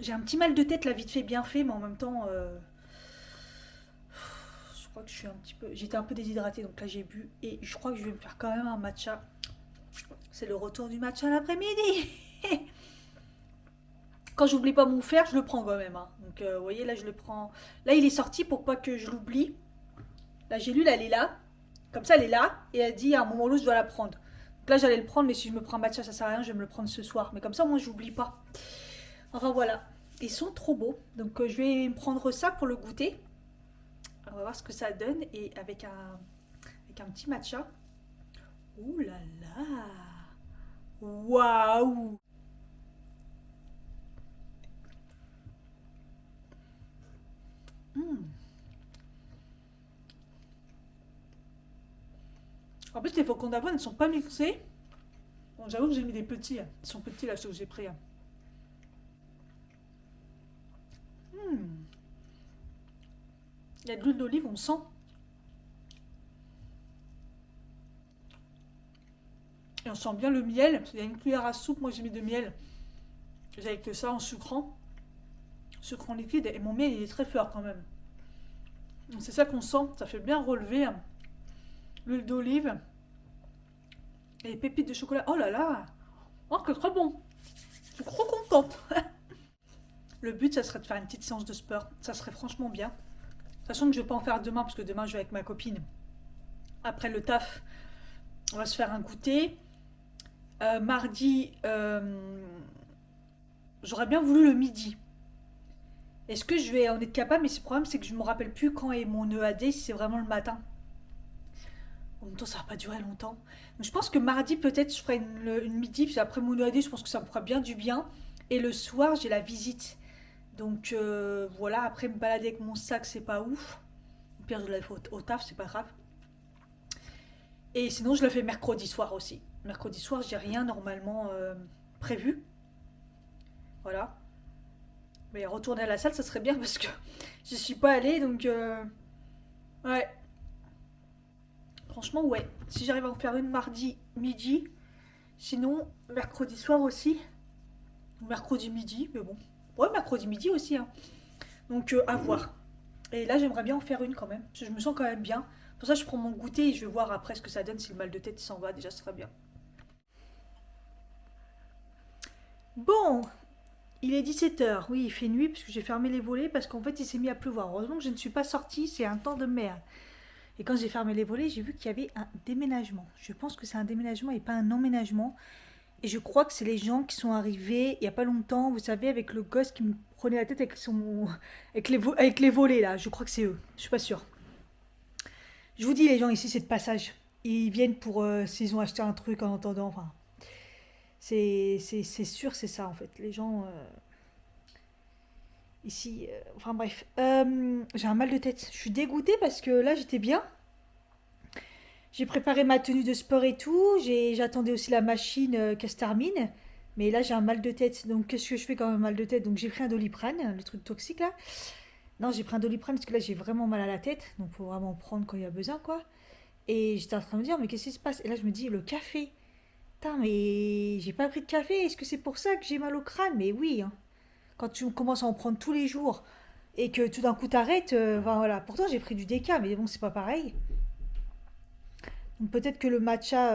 J'ai un petit mal de tête là, vite fait, bien fait, mais en même temps, je crois que je suis un petit peu. J'étais un peu déshydratée, donc là j'ai bu. Et je crois que je vais me faire quand même un matcha. C'est le retour du matcha l'après-midi. Quand j'oublie pas mon fer, je le prends quand même, hein. Donc, vous voyez, là, je le prends. Là, il est sorti pour pas que je l'oublie. La gélule, elle est là. Comme ça, elle est là. Et elle dit à un moment ou l'autre, je dois la prendre. Donc là, j'allais le prendre, mais si je me prends un matcha, ça sert à rien. Je vais me le prendre ce soir. Mais comme ça, moi, j'oublie pas. Enfin, voilà. Ils sont trop beaux. Donc, je vais me prendre ça pour le goûter. On va voir ce que ça donne. Et avec un petit matcha. Ouh là là. Waouh. Hmm. En plus, les flocons d'avoine ne sont pas mixés. Bon, j'avoue que j'ai mis des petits, hein. Ils sont petits là, ceux que j'ai pris, hein. Hmm. Il y a de l'huile d'olive, on sent. Et on sent bien le miel. Parce qu'il y a une cuillère à soupe, moi j'ai mis de miel. J'avais que ça en sucrant. Sucrant liquide. Et mon miel, il est très fort quand même. Donc c'est ça qu'on sent. Ça fait bien relever, hein. L'huile d'olive. Et les pépites de chocolat. Oh là là. Oh, c'est très bon. Je suis trop contente. Le but, ça serait de faire une petite séance de sport. Ça serait franchement bien. Sachant que je vais pas en faire demain, parce que demain, je vais avec ma copine. Après le taf, on va se faire un goûter. Mardi, j'aurais bien voulu le midi. Est-ce que je vais en être capable? Mais le problème, c'est que je me rappelle plus quand est mon EAD, si c'est vraiment le matin. En même temps, ça va pas durer longtemps. Donc, je pense que mardi, peut-être, je ferai une midi. Puis après mon EAD, je pense que ça me fera bien du bien. Et le soir, j'ai la visite. Donc voilà, après me balader avec mon sac, c'est pas ouf. Au pire, je la fais au taf, c'est pas grave. Et sinon, je le fais mercredi soir aussi. Mercredi soir, j'ai rien normalement prévu. Voilà. Mais retourner à la salle, ça serait bien parce que je suis pas allée, donc ouais. Franchement, ouais. Si j'arrive à en faire une mardi midi, sinon mercredi soir aussi, ou mercredi midi, mais bon. Ouais, mercredi midi aussi, hein. Donc à voir. Et là, j'aimerais bien en faire une quand même. Parce que je me sens quand même bien. Pour ça, je prends mon goûter et je vais voir après ce que ça donne. Si le mal de tête s'en va, déjà, ce serait bien. Bon, il est 17 h. Oui, il fait nuit parce que j'ai fermé les volets parce qu'en fait, il s'est mis à pleuvoir. Heureusement que je ne suis pas sortie. C'est un temps de merde. Et quand j'ai fermé les volets, j'ai vu qu'il y avait un déménagement. Je pense que c'est un déménagement et pas un emménagement. Et je crois que c'est les gens qui sont arrivés il n'y a pas longtemps, vous savez, avec le gosse qui me prenait la tête avec, avec les volets là. Je crois que c'est eux. Je suis pas sûre. Je vous dis, les gens ici, c'est de passage. Ils viennent pour s'ils ont acheté un truc en entendant. Enfin, c'est sûr, c'est ça en fait. Les gens ici. Enfin bref. J'ai un mal de tête. Je suis dégoûtée parce que là, j'étais bien. J'ai préparé ma tenue de sport et tout. J'attendais aussi la machine qu'elle se termine. Mais là, j'ai un mal de tête. Donc, qu'est-ce que je fais quand même mal de tête? Donc, j'ai pris un Doliprane, le truc toxique là. Non, j'ai pris un Doliprane parce que là, j'ai vraiment mal à la tête. Donc, faut vraiment prendre quand il y a besoin, quoi. Et j'étais en train de me dire, mais qu'est-ce qui se passe? Et là, je me dis, le café. Putain, mais j'ai pas pris de café. Est-ce que c'est pour ça que j'ai mal au crâne? Mais oui, hein. Quand tu commences à en prendre tous les jours et que tout d'un coup t'arrêtes, enfin, voilà. Pourtant, j'ai pris du déca, mais bon, c'est pas pareil. Donc peut-être que le matcha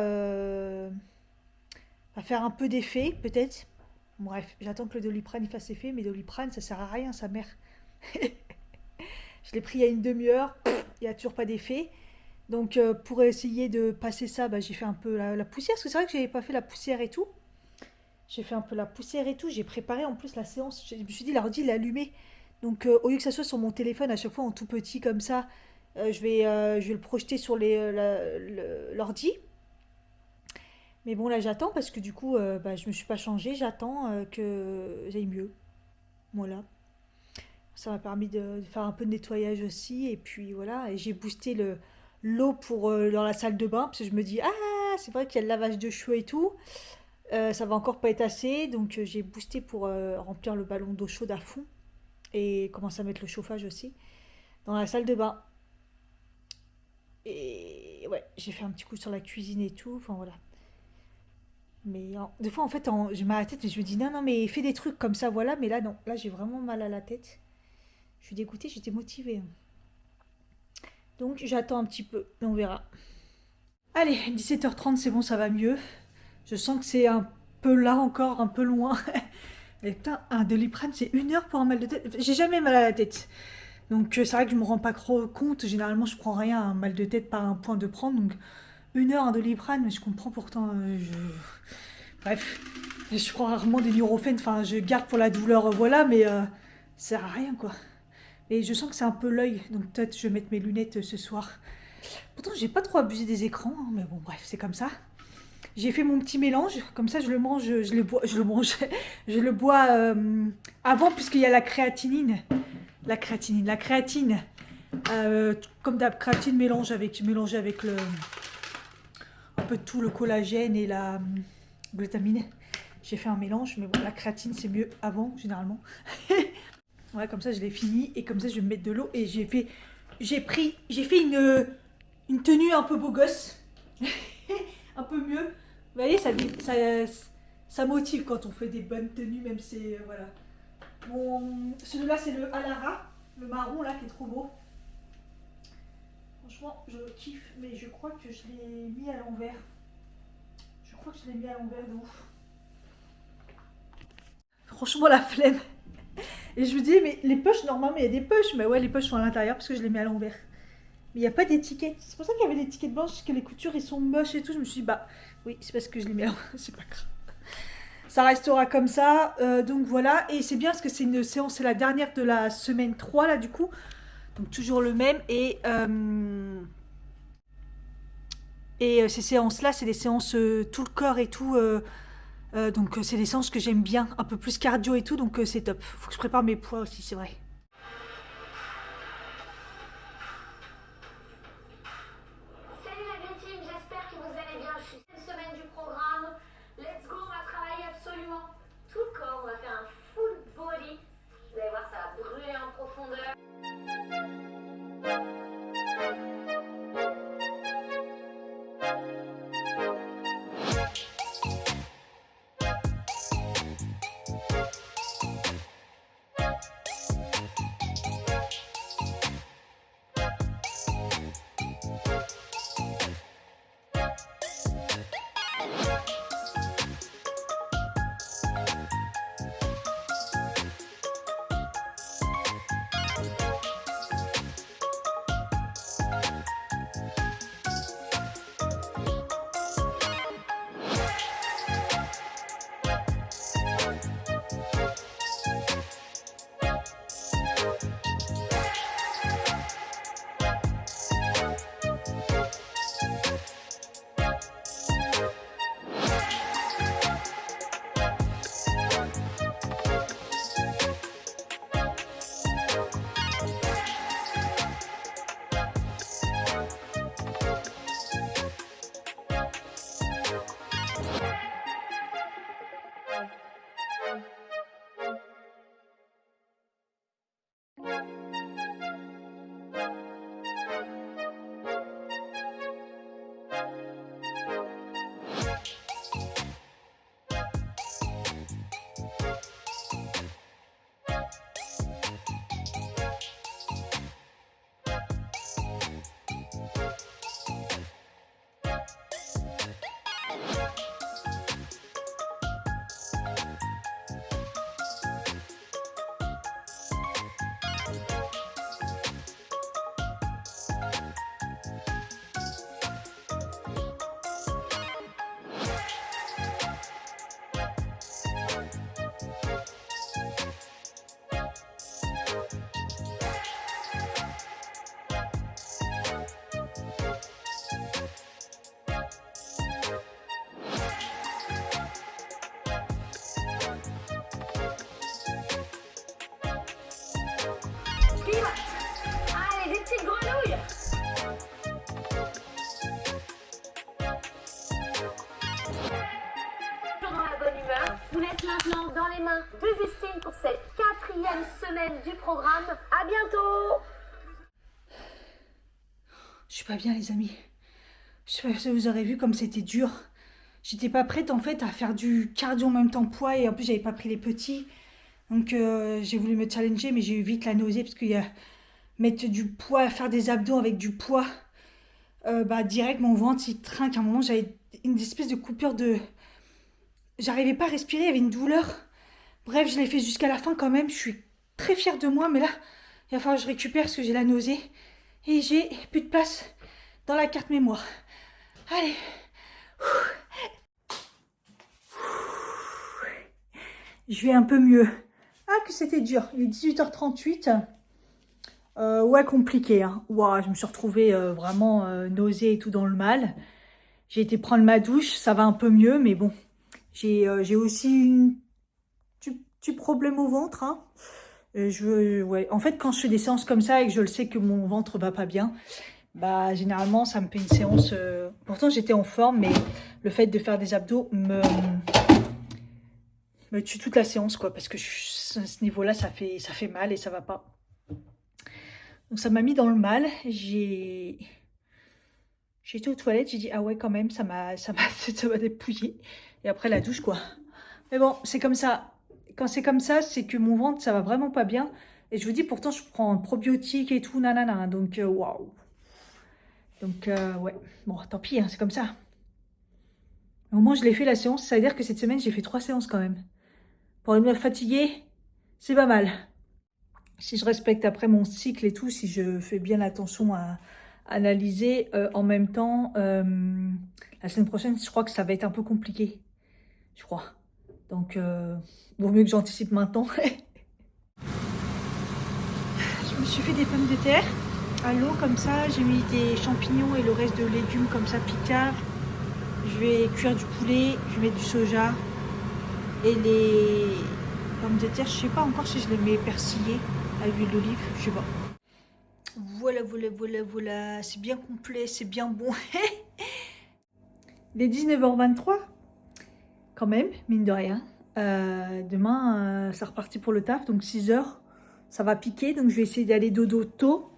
va faire un peu d'effet, peut-être. Bref, j'attends que le Doliprane il fasse effet, mais Doliprane, ça sert à rien, sa mère. Je l'ai pris il y a une demi-heure, il n'y a toujours pas d'effet. Donc pour essayer de passer ça, bah, j'ai fait un peu la poussière, parce que c'est vrai que j'avais pas fait la poussière et tout. J'ai fait un peu la poussière et tout, j'ai préparé en plus la séance. Je me suis dit, l'ordi, il est allumé. Donc au lieu que ça soit sur mon téléphone, à chaque fois en tout petit comme ça, je vais le projeter sur l'ordi. Mais bon, là j'attends parce que du coup, bah, je me suis pas changée, j'attends que j'aille mieux. Voilà. Ça m'a permis de faire un peu de nettoyage aussi. Et puis voilà, et j'ai boosté l'eau pour dans la salle de bain. Parce que je me dis, ah, c'est vrai qu'il y a le lavage de cheveux et tout. Ça va encore pas être assez. Donc j'ai boosté pour remplir le ballon d'eau chaude à fond. Et commencer à mettre le chauffage aussi dans la salle de bain. Et ouais, j'ai fait un petit coup sur la cuisine et tout. Enfin voilà. Mais des fois, en fait, j'ai mal à la tête et je me dis non, non, mais fais des trucs comme ça, voilà. Mais là, non. Là, j'ai vraiment mal à la tête. Je suis dégoûtée, j'étais motivée. Donc, j'attends un petit peu. On verra. Allez, 17h30, c'est bon, ça va mieux. Je sens que c'est un peu là encore, un peu loin. Mais putain, un Doliprane, c'est 1 heure pour un mal de tête. J'ai jamais mal à la tête. Donc, c'est vrai que je me rends pas trop compte. Généralement, je prends rien, un mal de tête, pas un point de prendre. Donc, 1 heure, un Doliprane, mais je comprends pourtant. Bref, je prends rarement des Nurofen, enfin je garde pour la douleur, voilà, mais ça sert à rien quoi. Et je sens que c'est un peu l'œil, donc peut-être je vais mettre mes lunettes ce soir. Pourtant j'ai pas trop abusé des écrans, hein, mais bon bref, c'est comme ça. J'ai fait mon petit mélange, comme ça je le mange, je le bois, je le mange, je le bois avant puisqu'il y a la créatinine. La créatine, comme d'hab, créatine mélangée avec un peu de tout, le collagène et la glutamine. J'ai fait un mélange, mais bon, la créatine c'est mieux avant, généralement. Ouais, comme ça je l'ai fini, et comme ça je vais me mettre de l'eau, et j'ai fait une tenue un peu beau gosse. Un peu mieux. Vous voyez, ça motive quand on fait des bonnes tenues, même si c'est, voilà. Bon, celui-là c'est le Alara, le marron là qui est trop beau. Franchement, je kiffe, mais je crois que je l'ai mis à l'envers. Je crois que je l'ai mis à l'envers de ouf. Franchement, la flemme. Et je me dis, mais les poches, normalement, il y a des poches. Mais ouais, les poches sont à l'intérieur parce que je les mets à l'envers. Mais il n'y a pas d'étiquette. C'est pour ça qu'il y avait des étiquettes blanches, que les coutures, ils sont moches et tout. Je me suis dit, bah oui, c'est parce que je les mets à l'envers. C'est pas grave. Ça restera comme ça. Donc voilà. Et c'est bien parce que c'est une séance, c'est la dernière de la semaine 3, là, du coup. Donc toujours le même. Et ces séances-là, c'est des séances tout le corps et tout. Donc c'est des séances que j'aime bien, un peu plus cardio et tout, donc c'est top. Faut que je prépare mes poids aussi, c'est vrai. Salut la Green Team, j'espère que vous allez bien. Je suis une semaine du programme. Let's go, on va travailler absolument tout le corps. On va faire un full body. Vous allez voir, ça va brûler en profondeur. laisse maintenant dans les mains de Justine pour cette 4e semaine du programme. À bientôt. Je suis pas bien, les amis. Je sais pas si vous aurez vu comme c'était dur. J'étais pas prête en fait à faire du cardio en même temps poids et en plus j'avais pas pris les petits. Donc j'ai voulu me challenger mais j'ai eu vite la nausée parce qu'il y a mettre du poids, faire des abdos avec du poids. Direct mon ventre il trinque. À un moment j'avais une espèce de coupure de... J'arrivais pas à respirer, il y avait une douleur. Bref, je l'ai fait jusqu'à la fin quand même. Je suis très fière de moi mais là il va falloir que je récupère parce que j'ai la nausée. Et j'ai plus de place dans la carte mémoire. Allez. Je vais un peu mieux. Ah, que c'était dur. Il est 18h38. Ouais, compliqué. Hein. Ouah, je me suis retrouvée vraiment nausée et tout dans le mal. J'ai été prendre ma douche. Ça va un peu mieux, mais bon. J'ai aussi un petit problème au ventre. Hein. Ouais. En fait, quand je fais des séances comme ça et que je le sais que mon ventre va pas bien, bah généralement, ça me fait une séance... Pourtant, j'étais en forme, mais le fait de faire des abdos me tue toute la séance, quoi. Parce que à ce niveau-là, ça fait mal et ça va pas. Donc, ça m'a mis dans le mal. J'étais aux toilettes, j'ai dit, ah ouais, quand même, ça m'a dépouillé. Et après, la douche, quoi. Mais bon, c'est comme ça. Quand c'est comme ça, c'est que mon ventre, ça va vraiment pas bien. Et je vous dis, pourtant, je prends un probiotique et tout, nanana. Donc, waouh. Donc, ouais. Bon, tant pis, hein, c'est comme ça. Au moins, je l'ai fait la séance. Ça veut dire que cette semaine, j'ai fait 3 séances quand même. Pour une meuf fatiguée, c'est pas mal. Si je respecte après mon cycle et tout, si je fais bien attention à analyser, en même temps, la semaine prochaine, je crois que ça va être un peu compliqué. Je crois. Donc, vaut mieux que j'anticipe maintenant. Je me suis fait des pommes de terre à l'eau comme ça. J'ai mis des champignons et le reste de légumes comme ça, picard. Je vais cuire du poulet, je vais mettre du soja. Et les pommes de terre, je sais pas encore si je les mets persillées à l'huile d'olive, je sais pas. Voilà. C'est bien complet, c'est bien bon. Il est 19h23. Quand même, mine de rien. Demain, ça repartit pour le taf, donc 6h. Ça va piquer, donc je vais essayer d'aller dodo tôt.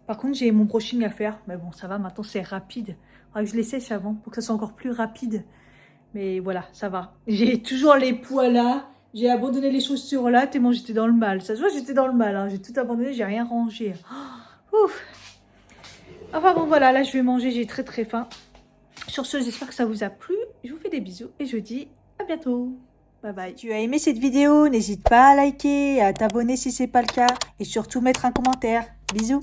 Par contre, j'ai mon brushing à faire. Mais bon, ça va, maintenant c'est rapide. Il faudra que je les sèche avant pour que ça soit encore plus rapide. Mais voilà, ça va. J'ai toujours les poids là. J'ai abandonné les chaussures là, tellement j'étais dans le mal. Ça se voit, j'étais dans le mal. Hein. J'ai tout abandonné, j'ai rien rangé. Oh, ouf. Enfin bon, voilà, là je vais manger, j'ai très très faim. Sur ce, j'espère que ça vous a plu. Je vous fais des bisous et je vous dis à bientôt. Bye bye. Si tu as aimé cette vidéo, n'hésite pas à liker, à t'abonner si ce n'est pas le cas. Et surtout mettre un commentaire. Bisous.